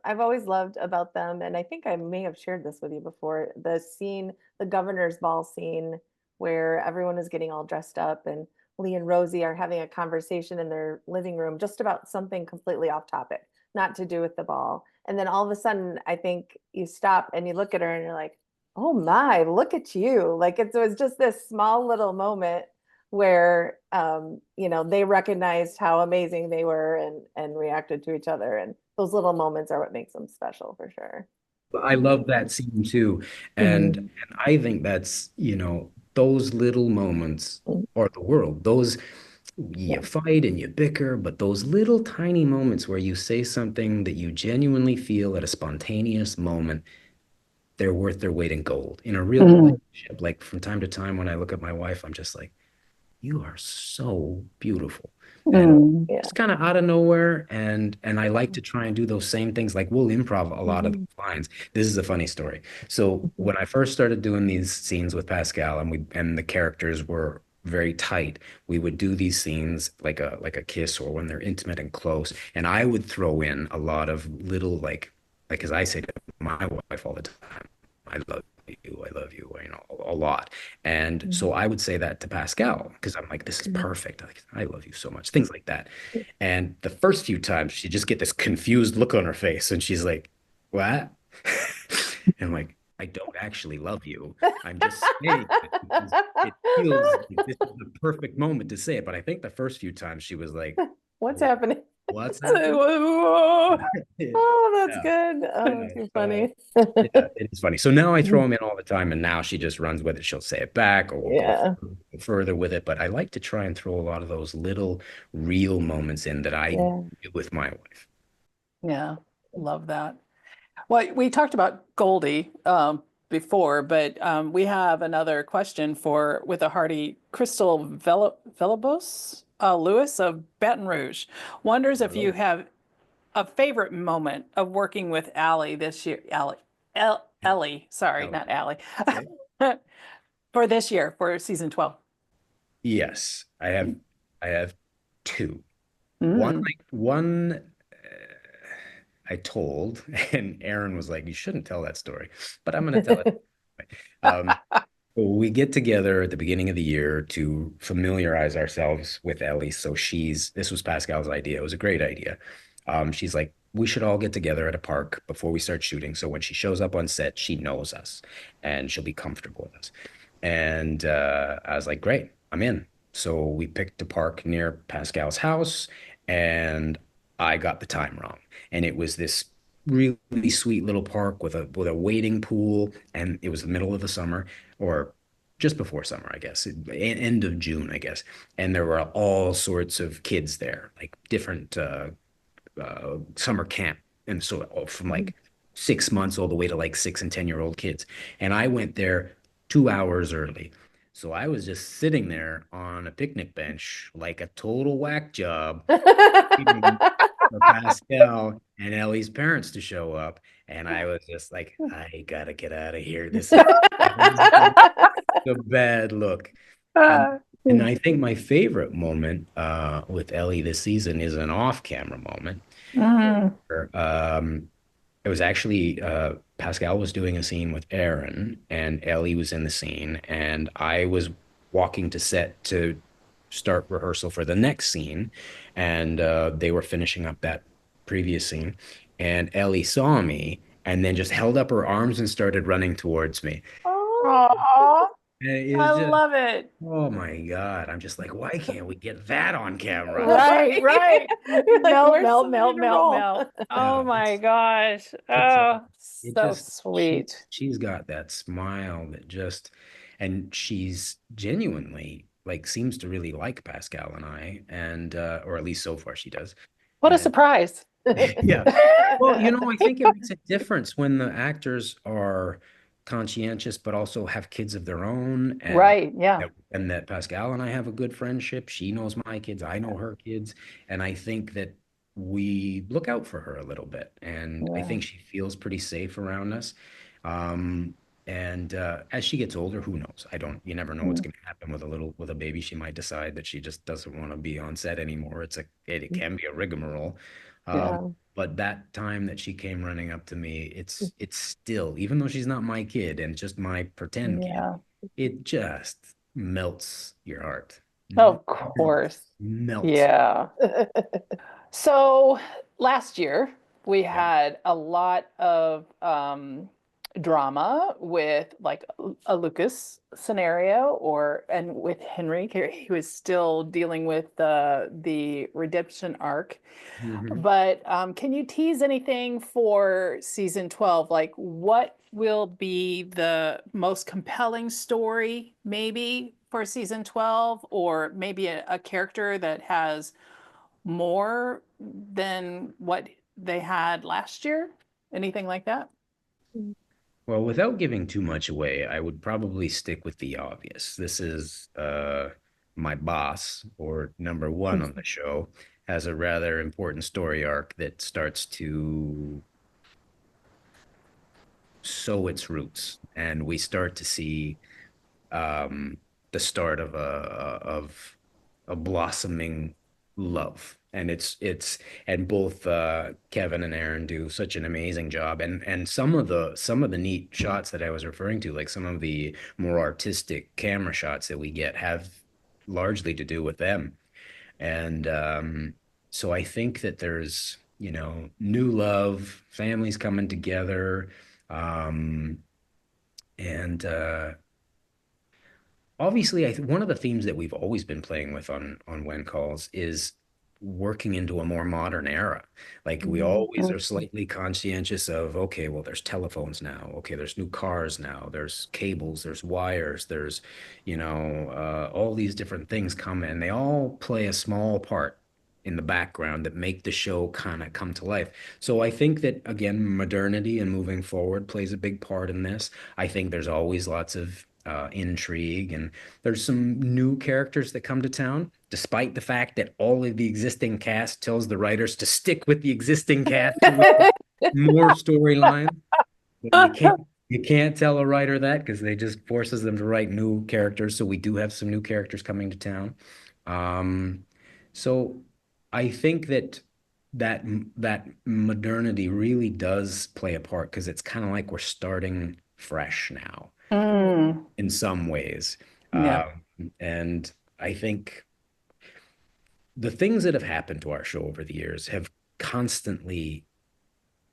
Speaker 1: I've always loved about them, and I think I may have shared this with you before, the scene, the governor's ball scene where everyone is getting all dressed up and Lee and Rosie are having a conversation in their living room just about something completely off topic, not to do with the ball. And then all of a sudden, I think you stop and you look at her and you're like, "Oh my, look at you." Like it was just this small little moment where they recognized how amazing they were and reacted to each other, and those little moments are what makes them special for sure.
Speaker 2: I love that scene too. And
Speaker 4: Mm.
Speaker 2: I think that's, those little moments are the world. Those
Speaker 1: Yeah.
Speaker 2: you fight and you bicker, but those little tiny moments where you say something that you genuinely feel at a spontaneous moment, they're worth their weight in gold in a real
Speaker 4: Mm.
Speaker 2: relationship. Like from time to time when I look at my wife, I'm just like, you are so beautiful. And
Speaker 4: Mm.
Speaker 1: Yeah.
Speaker 2: it's kind of out of nowhere. And I like to try and do those same things. Like we'll improv a lot of
Speaker 1: Mhm.
Speaker 2: lines. This is a funny story. So
Speaker 1: Mhm.
Speaker 2: when I first started doing these scenes with Pascal and the characters were very tight, we would do these scenes like a kiss or when they're intimate and close. And I would throw in a lot of little like as I say to my wife all the time, I love you, a lot. And so
Speaker 1: Mhm.
Speaker 2: I would say that to Pascal because I'm like, this is perfect. Like, I love you so much. Things like that. And the first few times she just get this confused look on her face and she's like, what? And I'm like, I don't actually love you. I'm just saying it because it feels like this is the perfect moment to say it. But I think the first few times she was like,
Speaker 1: What's happening?
Speaker 2: what's happening?
Speaker 1: Oh, that's
Speaker 2: Yeah.
Speaker 1: good. Oh,
Speaker 2: Yeah.
Speaker 1: too
Speaker 2: So
Speaker 1: funny.
Speaker 2: yeah, it's funny. So now I throw them in all the time, and now she just runs with it. She'll say it back, or we'll go
Speaker 1: Yeah.
Speaker 2: further with it. But I like to try and throw a lot of those little real moments in that I
Speaker 1: Yeah.
Speaker 2: do with my wife.
Speaker 3: Yeah. Love that. Well, we talked about Goldie before, but we have another question for with a hearty Crystal Velobos Lewis of Baton Rouge. Wonders if you
Speaker 2: Hello.
Speaker 3: have a favorite moment of working with Allie this year. Ellie, sorry,
Speaker 2: Ellie.
Speaker 3: not Allie.
Speaker 2: Okay.
Speaker 3: For this year, for season 12.
Speaker 2: Yes, I have two. One,
Speaker 3: Mm.
Speaker 2: I told, and Aaron was like, "You shouldn't tell that story," but I'm going to tell it. Um, we get together at the beginning of the year to familiarize ourselves with Ellie. So this was Pascal's idea. It was a great idea. She's like, we should all get together at a park before we start shooting. So when she shows up on set, she knows us and she'll be comfortable with us. And I was like, great, I'm in. So we picked a park near Pascal's house and I got the time wrong. And it was this really sweet little park with a wading pool. And it was the middle of the summer or just before summer, I guess, end of June, I guess. And there were all sorts of kids there, like different summer camp. And so from like 6 months all the way to like 6 and 10-year-old kids. And I went there 2 hours early. So I was just sitting there on a picnic bench like a total whack job waiting for Pascal and Ellie's parents to show up. And I was just like, I gotta get out of here. This is a bad look. And and I think my favorite moment with Ellie this season is an off-camera moment.
Speaker 3: Mm.
Speaker 2: It was actually Pascal was doing a scene with Aaron, and Ellie was in the scene, and I was walking to set to start rehearsal for the next scene, and they were finishing up that previous scene, and Ellie saw me, and then just held up her arms and started running towards me.
Speaker 1: Oh,
Speaker 3: Aw,
Speaker 2: And it
Speaker 3: I
Speaker 2: was just,
Speaker 3: love it.
Speaker 2: oh my God. I'm just like, why can't we get that on camera?
Speaker 3: Right, right.
Speaker 1: You're like,
Speaker 3: Melt,
Speaker 1: where's
Speaker 3: melt,
Speaker 1: somebody
Speaker 3: melt,
Speaker 1: to
Speaker 3: melt,
Speaker 1: roll?
Speaker 3: melt. Oh
Speaker 2: Yeah,
Speaker 3: my gosh.
Speaker 2: it's
Speaker 3: Oh,
Speaker 2: it
Speaker 3: so
Speaker 2: just
Speaker 3: sweet.
Speaker 2: she's got that smile that just, and she's genuinely like seems to really like Pascal and I, and or at least so far she does.
Speaker 3: What a
Speaker 2: And
Speaker 3: surprise.
Speaker 2: yeah. Well, I think it makes a difference when the actors are conscientious, but also have kids of their own,
Speaker 3: Right, yeah.
Speaker 2: and that Pascal and I have a good friendship. She knows my kids, I know her kids, and I think that we look out for her a little bit, and I
Speaker 3: Yeah.
Speaker 2: think she feels pretty safe around us. Um, and as she gets older, who knows? I don't. You never know what's
Speaker 3: Mm,
Speaker 2: going to happen with a baby. She might decide that she just doesn't want to be on set anymore. It can be a rigmarole. Um,
Speaker 1: Yeah.
Speaker 2: but that time that she came running up to me, it's still, even though she's not my kid and just my pretend kid,
Speaker 3: yeah.
Speaker 2: it just melts your heart.
Speaker 3: Of course.
Speaker 2: Melts.
Speaker 3: Yeah. So last year we
Speaker 2: Yeah.
Speaker 3: had a lot of drama with like a Lucas scenario, or and with Henry, he was still dealing with the redemption arc.
Speaker 2: Mhm.
Speaker 3: But can you tease anything for season 12? Like, what will be the most compelling story, maybe for season 12, or maybe a character that has more than what they had last year? Anything like that?
Speaker 2: Well, without giving too much away, I would probably stick with the obvious. This is my boss, or number one on the show, has a rather important story arc that starts to sow its roots, and we start to see um, the start of a blossoming love. And it's and both Kevin and Aaron do such an amazing job. And some of the neat shots that I was referring to, like some of the more artistic camera shots that we get, have largely to do with them. And so I think that there's, new love, families coming together, um, and obviously, one of the themes that we've always been playing with on When Calls is working into a more modern era. Like we always are slightly conscientious of, okay, well, there's telephones now. Okay, there's new cars now. There's cables, there's wires, there's, all these different things come, and they all play a small part in the background that make the show kind of come to life. So I think that again, modernity and moving forward plays a big part in this. I think there's always lots of intrigue, and there's some new characters that come to town, despite the fact that all of the existing cast tells the writers to stick with the existing cast with more storyline. But you can't tell a writer that, because they just forces them to write new characters. So we do have some new characters coming to town. Um, so I think that modernity really does play a part, because it's kind of like we're starting fresh now
Speaker 3: Mm,
Speaker 2: in some ways.
Speaker 3: yeah.
Speaker 2: And I think the things that have happened to our show over the years have constantly,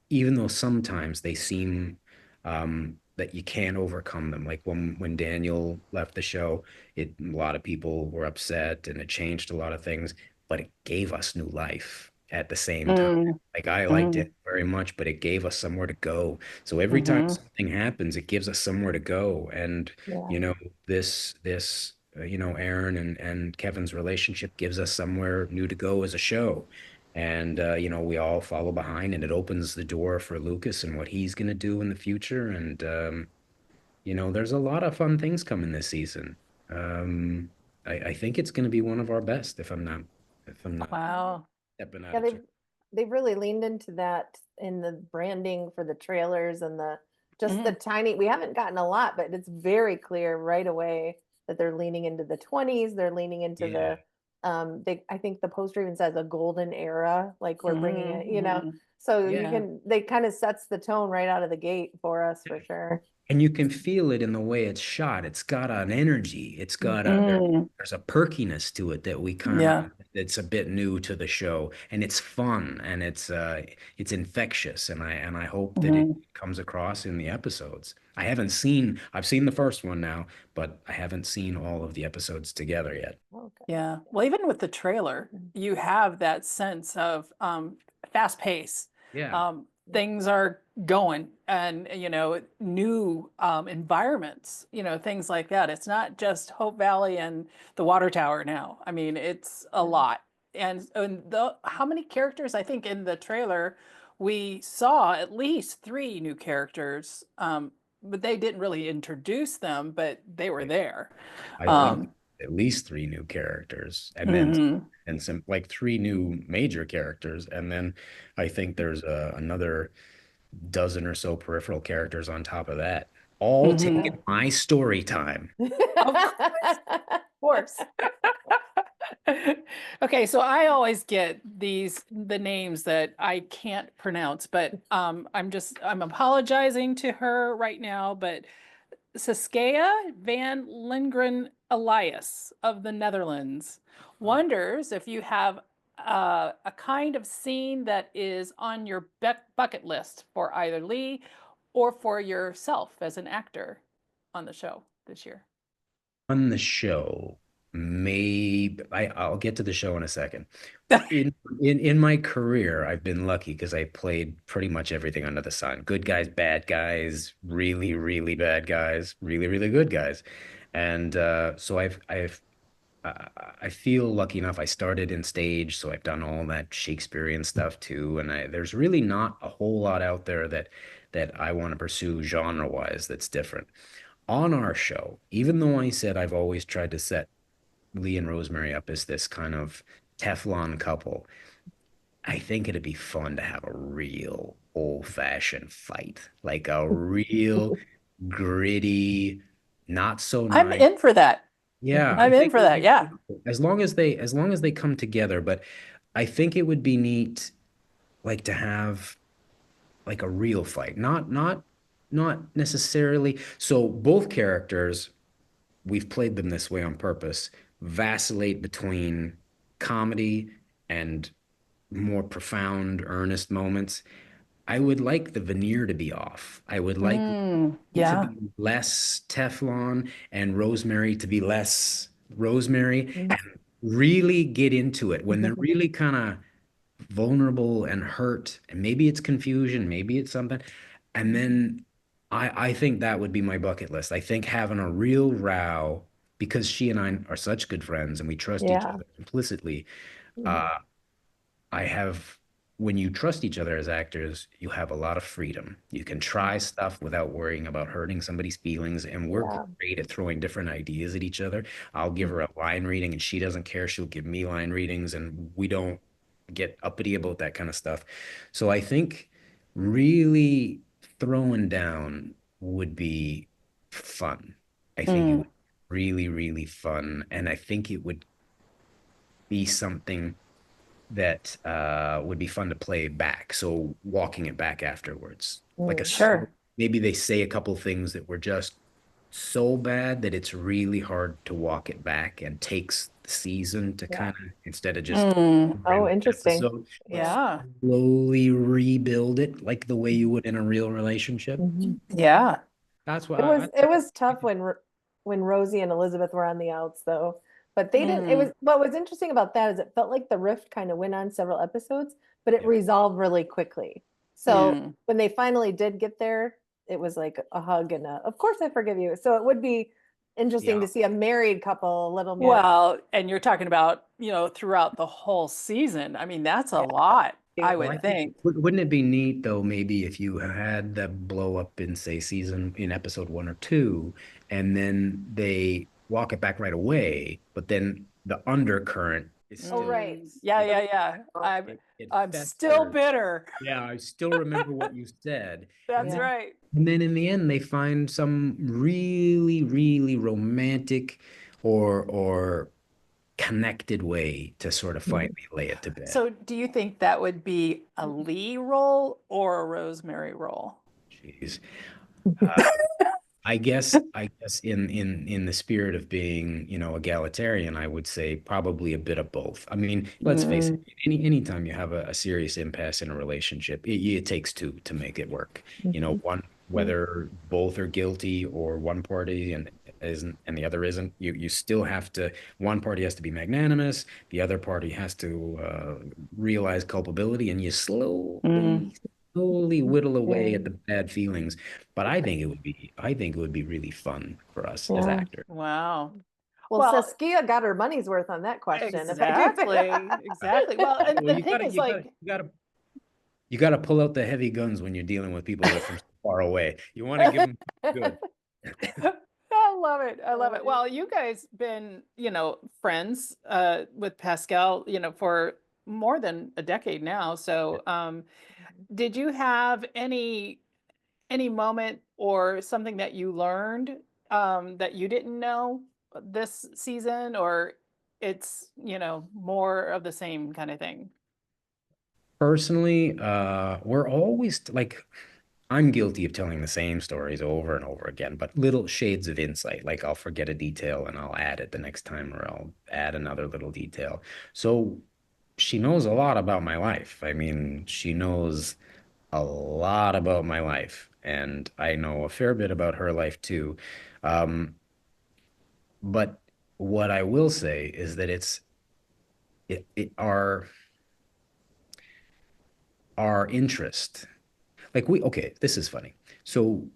Speaker 2: even though sometimes they seem that you can't overcome them. Like when Daniel left the show, a lot of people were upset, and it changed a lot of things, but it gave us new life at the same time.
Speaker 3: Mm,
Speaker 2: Like I liked
Speaker 3: mm,
Speaker 2: it very much, but it gave us somewhere to go. So every time
Speaker 3: hmm.
Speaker 2: something happens, it gives us somewhere to go. And
Speaker 1: Yeah.
Speaker 2: you know, this Aaron and Kevin's relationship gives us somewhere new to go as a show. And we all follow behind, and it opens the door for Lucas and what he's going to do in the future. And there's a lot of fun things coming this season. I think it's going to be one of our best, if I'm not
Speaker 3: Wow.
Speaker 2: stepping out
Speaker 1: Yeah,
Speaker 2: of turn.
Speaker 1: they've really leaned into that in the branding for the trailers and the just the
Speaker 3: Mm,
Speaker 1: tiny, we haven't gotten a lot, but it's very clear right away that they're leaning into the 20s, they're leaning into
Speaker 2: Yeah.
Speaker 1: the I think the poster even says a golden era, like we're bringing it,
Speaker 3: mhm.
Speaker 1: so
Speaker 3: Yeah.
Speaker 1: they kind of sets the tone right out of the gate for us for sure.
Speaker 2: And you can feel it in the way it's shot. It's got an energy. It's got
Speaker 1: Mhm.
Speaker 3: Mm,
Speaker 2: there's a perkiness to it that we kind of
Speaker 3: yeah.
Speaker 2: it's a bit new to the show, and it's fun, and it's infectious, and I hope that it
Speaker 3: Mhm.
Speaker 2: comes across in the episodes. I've seen the first one now, but I haven't seen all of the episodes together yet.
Speaker 1: Okay.
Speaker 3: Yeah. Well, even with the trailer, you have that sense of fast pace.
Speaker 2: Yeah.
Speaker 3: Things are going and, new environments, things like that. It's not just Hope Valley and the Water Tower now. I mean, it's a lot. And how many characters? I think in the trailer, we saw at least three new characters, but they didn't really introduce them, but they were there.
Speaker 2: I think
Speaker 3: Um,
Speaker 2: at least three new characters, and then
Speaker 3: mhm.
Speaker 2: and some like three new major characters, and then I think there's another dozen or so peripheral characters on top of that, all taking
Speaker 3: Mhm.
Speaker 2: my story time.
Speaker 3: Of course. Okay, so I always get the names that I can't pronounce, but I'm apologizing to her right now, but Saskia van Lindgren Elias of the Netherlands wonders if you have a kind of scene that is on your bucket list for either Lee or for yourself as an actor on the show this year.
Speaker 2: On the show, maybe I'll get to the show in a second. In my career, I've been lucky because I played pretty much everything under the sun. Good guys, bad guys, really, really bad guys, really, really good guys. And so I feel lucky enough. I started in stage, so I've done all that Shakespearean stuff too. And there's really not a whole lot out there that I want to pursue genre-wise that's different. On our show, even though I said I've always tried to set Lee and Rosemary up as this kind of Teflon couple, I think it'd be fun to have a real old-fashioned fight, like a real gritty, not so
Speaker 3: I'm
Speaker 2: nice.
Speaker 3: in for that.
Speaker 2: Yeah, I
Speaker 3: I'm in
Speaker 2: think it
Speaker 3: for
Speaker 2: would
Speaker 3: that.
Speaker 2: be
Speaker 3: Yeah.
Speaker 2: as long as they come together, but I think it would be neat like to have like a real fight. Not necessarily. So both characters, we've played them this way on purpose, vacillate between comedy and more profound, earnest moments. I would like the veneer to be off. I would like it to
Speaker 3: Yeah.
Speaker 2: be less Teflon and Rosemary to be less Rosemary and really get into it when they're really kind of vulnerable and hurt. And maybe it's confusion, maybe it's something. And then I think that would be my bucket list. I think having a real row because she and I are such good friends and we trust each
Speaker 1: Yeah.
Speaker 2: other implicitly.
Speaker 1: Mhm.
Speaker 2: Uh, I have, when you trust each other as actors, you have a lot of freedom. You can try stuff without worrying about hurting somebody's feelings. And we're
Speaker 1: Yeah.
Speaker 2: great at throwing different ideas at each other. I'll give her a line reading and she doesn't care. She'll give me line readings and we don't get uppity about that kind of stuff. So I think really throwing down would be fun. I think it would
Speaker 3: Mm.
Speaker 2: be really, really fun. And I think it would be something that would be fun to play back. So walking it back afterwards, like a
Speaker 1: Mm.
Speaker 3: Sure.
Speaker 2: maybe they say a couple things that were just so bad that it's really hard to walk it back and takes the season to
Speaker 1: Yeah.
Speaker 2: kind of instead of just
Speaker 3: Mm.
Speaker 2: every
Speaker 1: Oh, interesting.
Speaker 2: episode,
Speaker 1: Yeah.
Speaker 3: Yeah.
Speaker 2: slowly rebuild it like the way you would in a real relationship.
Speaker 1: Mhm.
Speaker 3: Yeah.
Speaker 2: That's why
Speaker 1: It was tough when Rosie and Elizabeth were on the outs though. But they didn't, it
Speaker 3: Mm.
Speaker 1: was what was interesting about that is it felt like the rift kind of went on several episodes, but it
Speaker 2: yeah.
Speaker 1: resolved really quickly. So
Speaker 3: Mm.
Speaker 1: when they finally did get there, it was like a hug and of course I forgive you. So it would be interesting to
Speaker 2: Yeah.
Speaker 1: see a married couple a little more.
Speaker 3: Well, and you're talking about, throughout the whole season. I mean, that's a lot, I
Speaker 2: Well,
Speaker 3: would
Speaker 2: I think
Speaker 3: think.
Speaker 2: wouldn't it be neat though, maybe if you had that blow up in say season in episode one or two, and then they walk it back right away, but then the undercurrent is
Speaker 1: Oh,
Speaker 2: still
Speaker 1: right.
Speaker 3: Yeah,
Speaker 2: it,
Speaker 3: yeah, yeah.
Speaker 2: it
Speaker 3: I'm still
Speaker 2: festers.
Speaker 3: bitter.
Speaker 2: Yeah, I still remember what you said.
Speaker 3: That's
Speaker 1: Yeah.
Speaker 3: right.
Speaker 2: And then in the end they find some really, really romantic or connected way to sort of
Speaker 1: Mhm.
Speaker 2: finally lay it to bed.
Speaker 3: So, do you think that would be a Lee role or a Rosemary role?
Speaker 2: Jeez. Uh, I guess in the spirit of being, egalitarian, I would say probably a bit of both. I mean, let's face it,
Speaker 3: Mm,
Speaker 2: anytime you have a serious impasse in a relationship, it takes two to make it work.
Speaker 1: Mhm.
Speaker 2: One, whether both are guilty or one party and isn't and the other isn't, you still have to, one party has to be magnanimous, the other party has to realize culpability, and you
Speaker 3: mm,
Speaker 2: slowly whittle away
Speaker 1: Yeah.
Speaker 2: at the bad feelings. But I think it would be really fun for us as
Speaker 1: Yeah.
Speaker 2: actors.
Speaker 3: wow.
Speaker 1: Well,
Speaker 3: Well,
Speaker 1: Saskia got her money's worth on that question, if I do say
Speaker 3: exactly, exactly. Well, and
Speaker 2: Well,
Speaker 3: the
Speaker 2: you
Speaker 3: thing
Speaker 2: gotta,
Speaker 3: is,
Speaker 2: you gotta,
Speaker 3: like,
Speaker 2: you gotta, you gotta pull out the heavy guns when you're dealing with people that are from so far away. You want to give them good.
Speaker 3: I love it. I love it.
Speaker 1: Right.
Speaker 3: Well, you guys been, friends with Pascal, for more than a decade now. So, did you have any moment or something that you learned that you didn't know this season, or it's, more of the same kind of thing?
Speaker 2: Personally, we're always like I'm guilty of telling the same stories over and over again, but little shades of insight. Like I'll forget a detail and I'll add it the next time, or I'll add another little detail. So she knows a lot about my life. I mean, she knows a lot about my life, and I know a fair bit about her life too. Um, but what I will say is that our interest. Like okay, this is funny. So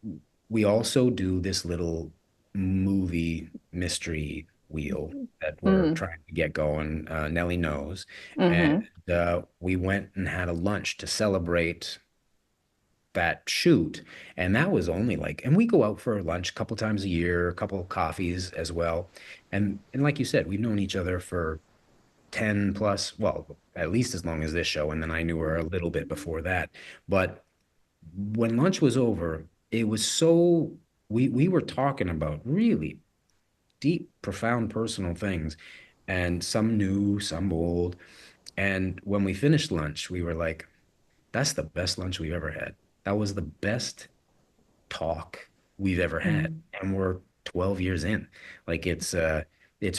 Speaker 2: we also do this little movie mystery wheel that we're
Speaker 3: Mm,
Speaker 2: trying to get going. Nellie knows, and
Speaker 3: mm-hmm.
Speaker 2: we went and had a lunch to celebrate that shoot, and that was only like, and we go out for lunch a couple times a year, a couple of coffees as well, and like you said, we've known each other for 10 plus, well, at least as long as this show, and then I knew her a little bit before that. But when lunch was over, it was so we were talking about really deep, profound personal things, and some new, some old. And when we finished lunch, we were like, that's the best lunch we've ever had. That was the best talk we've ever had.
Speaker 3: Mm.
Speaker 2: And we're 12 years in. Like it's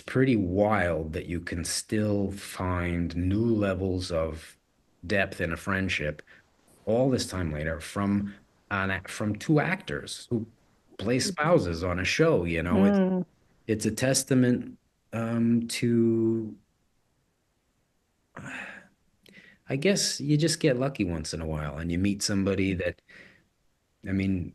Speaker 2: pretty wild that you can still find new levels of depth in a friendship all this time later from two actors who play spouses on a show.
Speaker 3: Mm.
Speaker 2: It's a testament to I guess you just get lucky once in a while and you meet somebody that, I mean,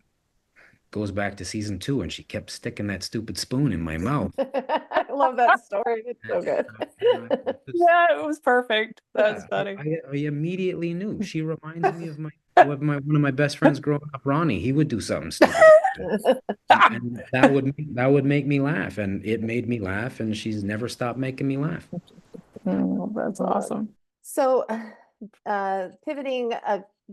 Speaker 2: goes back to season two and she kept sticking that stupid spoon in my mouth.
Speaker 1: I love that story. It's so good.
Speaker 2: Just,
Speaker 3: Yeah, it was perfect. That's
Speaker 2: yeah,
Speaker 3: funny.
Speaker 2: I immediately knew. She reminds me of one of my best friends growing up, Ronnie. He would do something stupid like that. And that would make me laugh, and it made me laugh, and she's never stopped making me laugh.
Speaker 3: That's
Speaker 1: Love it.
Speaker 3: awesome.
Speaker 1: So, pivoting,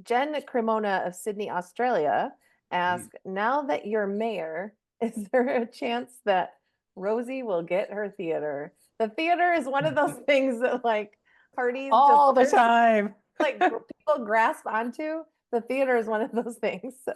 Speaker 1: Jen Cremona of Sydney, Australia asked, now that you're mayor, is there a chance that Rosie will get her theater? The theater is one of those things that like parties just
Speaker 3: All the time.
Speaker 1: like people grasp onto. The theater is one of those things. So.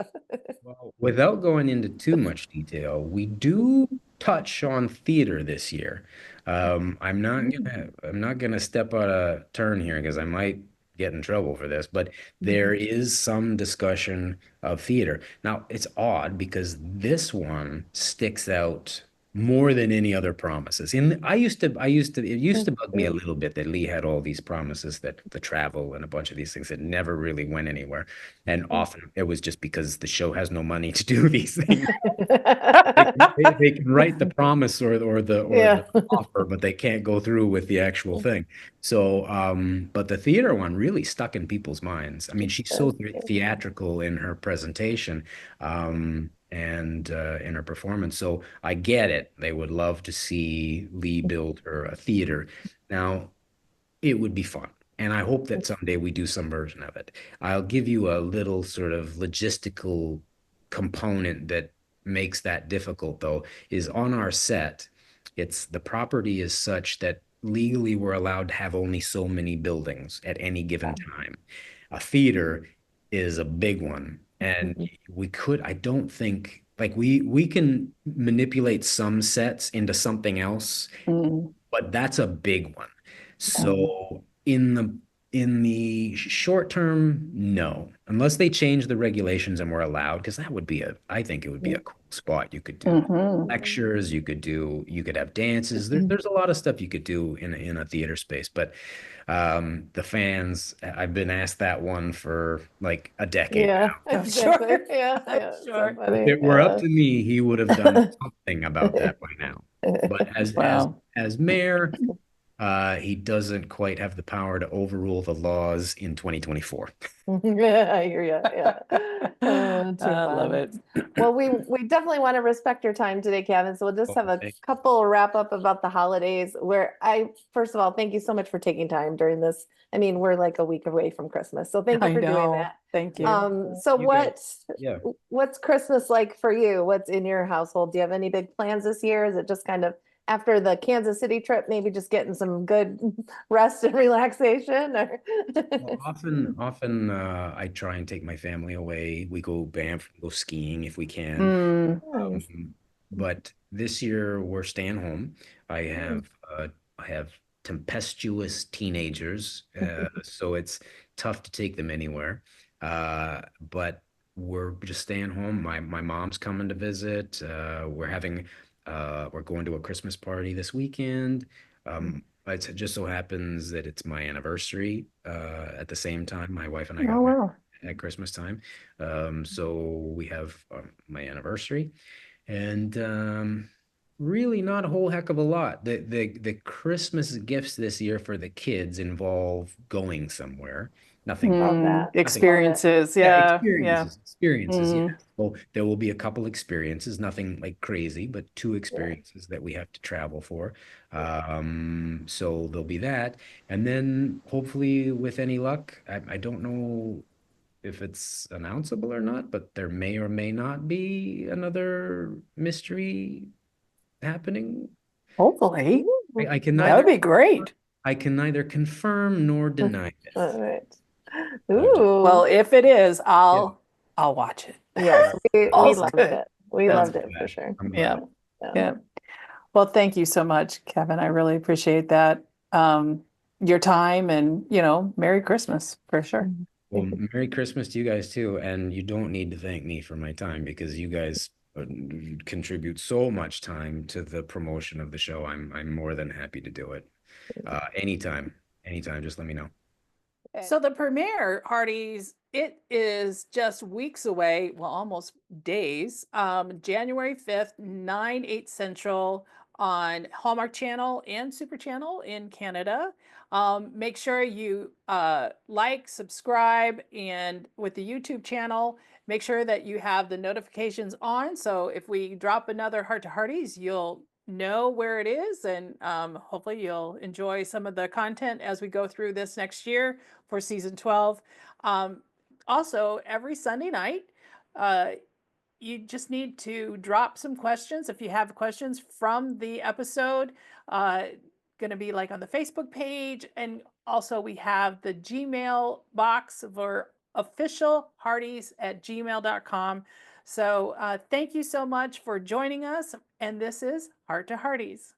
Speaker 2: Well, without going into too much detail, we do touch on theater this year. I'm not gonna step out of turn here because I might get in trouble for this, but there is some discussion of theater. Now, it's odd because this one sticks out more than any other promises. It used to bug me a little bit that Lee had all these promises, that the travel and a bunch of these things that never really went anywhere. And often it was just because the show has no money to do these things. They can write the promise or the
Speaker 1: Yeah.
Speaker 2: offer, but they can't go through with the actual thing. So, but the theater one really stuck in people's minds. I mean, she's so theatrical in her presentation, and in her performance. So I get it. They would love to see Lee build her a theater. Now, it would be fun. And I hope that someday we do some version of it. I'll give you a little sort of logistical component that makes that difficult, though, is on our set, the property is such that legally we're allowed to have only so many buildings at any given time. A theater is a big one. And I don't think Like we can manipulate some sets into something else,
Speaker 3: Mm,
Speaker 2: but that's a big one.
Speaker 3: yeah.
Speaker 2: So in the short term, no, unless they change the regulations and we're allowed, because that would be I think it would be a cool spot. You could do
Speaker 3: Mhm.
Speaker 2: lectures, you could have dances. There's a lot of stuff you could do in a theater space, but the fans, I've been asked that one for like a decade
Speaker 1: Yeah,
Speaker 3: I'm
Speaker 1: exactly.
Speaker 3: sure.
Speaker 1: Yeah,
Speaker 3: I'm
Speaker 1: yeah. So
Speaker 3: sure.
Speaker 2: if
Speaker 1: funny.
Speaker 2: it were up to me, he would have done something about that by now. But
Speaker 3: Wow.
Speaker 2: as mayor, he doesn't quite have the power to overrule the laws in 2024.
Speaker 1: Yeah, I hear you. Yeah. Too
Speaker 3: I love
Speaker 1: fun.
Speaker 3: it.
Speaker 1: Well, we definitely want to respect your time today, Kevin. So we'll just have a
Speaker 2: Thank
Speaker 1: couple wrap up about the holidays where first of all, thank you so much for taking time during this. I mean, we're like a week away from Christmas. So thank you
Speaker 3: I
Speaker 1: for doing
Speaker 3: know.
Speaker 1: that.
Speaker 3: Thank you.
Speaker 1: So
Speaker 2: you guys. Yeah.
Speaker 1: what's Christmas like for you? What's in your household? Do you have any big plans this year? Is it just kind of after the Kansas City trip, maybe just getting some good rest and relaxation or
Speaker 2: Well, often I try and take my family away. We go Banff, go skiing if we can.
Speaker 3: Mm,
Speaker 1: Nice.
Speaker 2: But this year we're staying home. I
Speaker 1: Mm.
Speaker 2: have I have tempestuous teenagers, so it's tough to take them anywhere. But we're just staying home. My mom's coming to visit. We're going to a Christmas party this weekend. It just so happens that it's my anniversary at the same time. My wife and I
Speaker 3: oh,
Speaker 2: got married
Speaker 3: wow.
Speaker 2: at Christmas time. So we have my anniversary. And really not a whole heck of a lot. The Christmas gifts this year for the kids involve going somewhere. Nothing,
Speaker 1: Love that. Love it.
Speaker 3: Experiences.
Speaker 2: yeah,
Speaker 3: Yeah. Yeah.
Speaker 2: experiences. Yeah.
Speaker 3: Mm,
Speaker 2: Well, there will be a couple experiences, nothing like crazy, but two experiences that we have to travel for. So there'll be that. And then hopefully with any luck, I don't know if it's announceable or not, but there may or may not be another mystery happening.
Speaker 3: hopefully.
Speaker 2: I can
Speaker 3: That would
Speaker 2: neither
Speaker 3: be great.
Speaker 2: confirm nor deny this.
Speaker 1: All right.
Speaker 2: Just,
Speaker 3: Well,
Speaker 1: Ooh.
Speaker 3: if it is,
Speaker 2: yeah,
Speaker 3: I'll watch it.
Speaker 1: Yes, we
Speaker 3: All's
Speaker 1: loved
Speaker 3: good.
Speaker 1: it. We
Speaker 3: That's
Speaker 2: I'm
Speaker 1: loved
Speaker 3: good.
Speaker 1: it for
Speaker 2: glad.
Speaker 1: sure.
Speaker 2: I'm
Speaker 3: Yeah.
Speaker 2: glad.
Speaker 1: Yeah.
Speaker 3: Yeah. Well, thank you so much, Kevin. I really appreciate that. Your time and, Merry Christmas for sure.
Speaker 2: Well, Merry Christmas to you guys too. And you don't need to thank me for my time because you guys contribute so much time to the promotion of the show. I'm more than happy to do it. Anytime, anytime, just let me know.
Speaker 3: So the premiere, Hearties, it is just weeks away, well, almost days. January 5th, 9, 8 Central on Hallmark Channel and Super Channel in Canada. Make sure you like, subscribe, and with the YouTube channel, make sure that you have the notifications on. So if we drop another Heart to Hearties, you'll know where it is, and hopefully you'll enjoy some of the content as we go through this next year for season 12. Um, Also, every Sunday night, uh, you just need to drop some questions if you have questions from the episode. Going to be like on the Facebook page. And also, we have the Gmail box for officialhearties@gmail.com. So, thank you so much for joining us. And this is Heart to Hearties.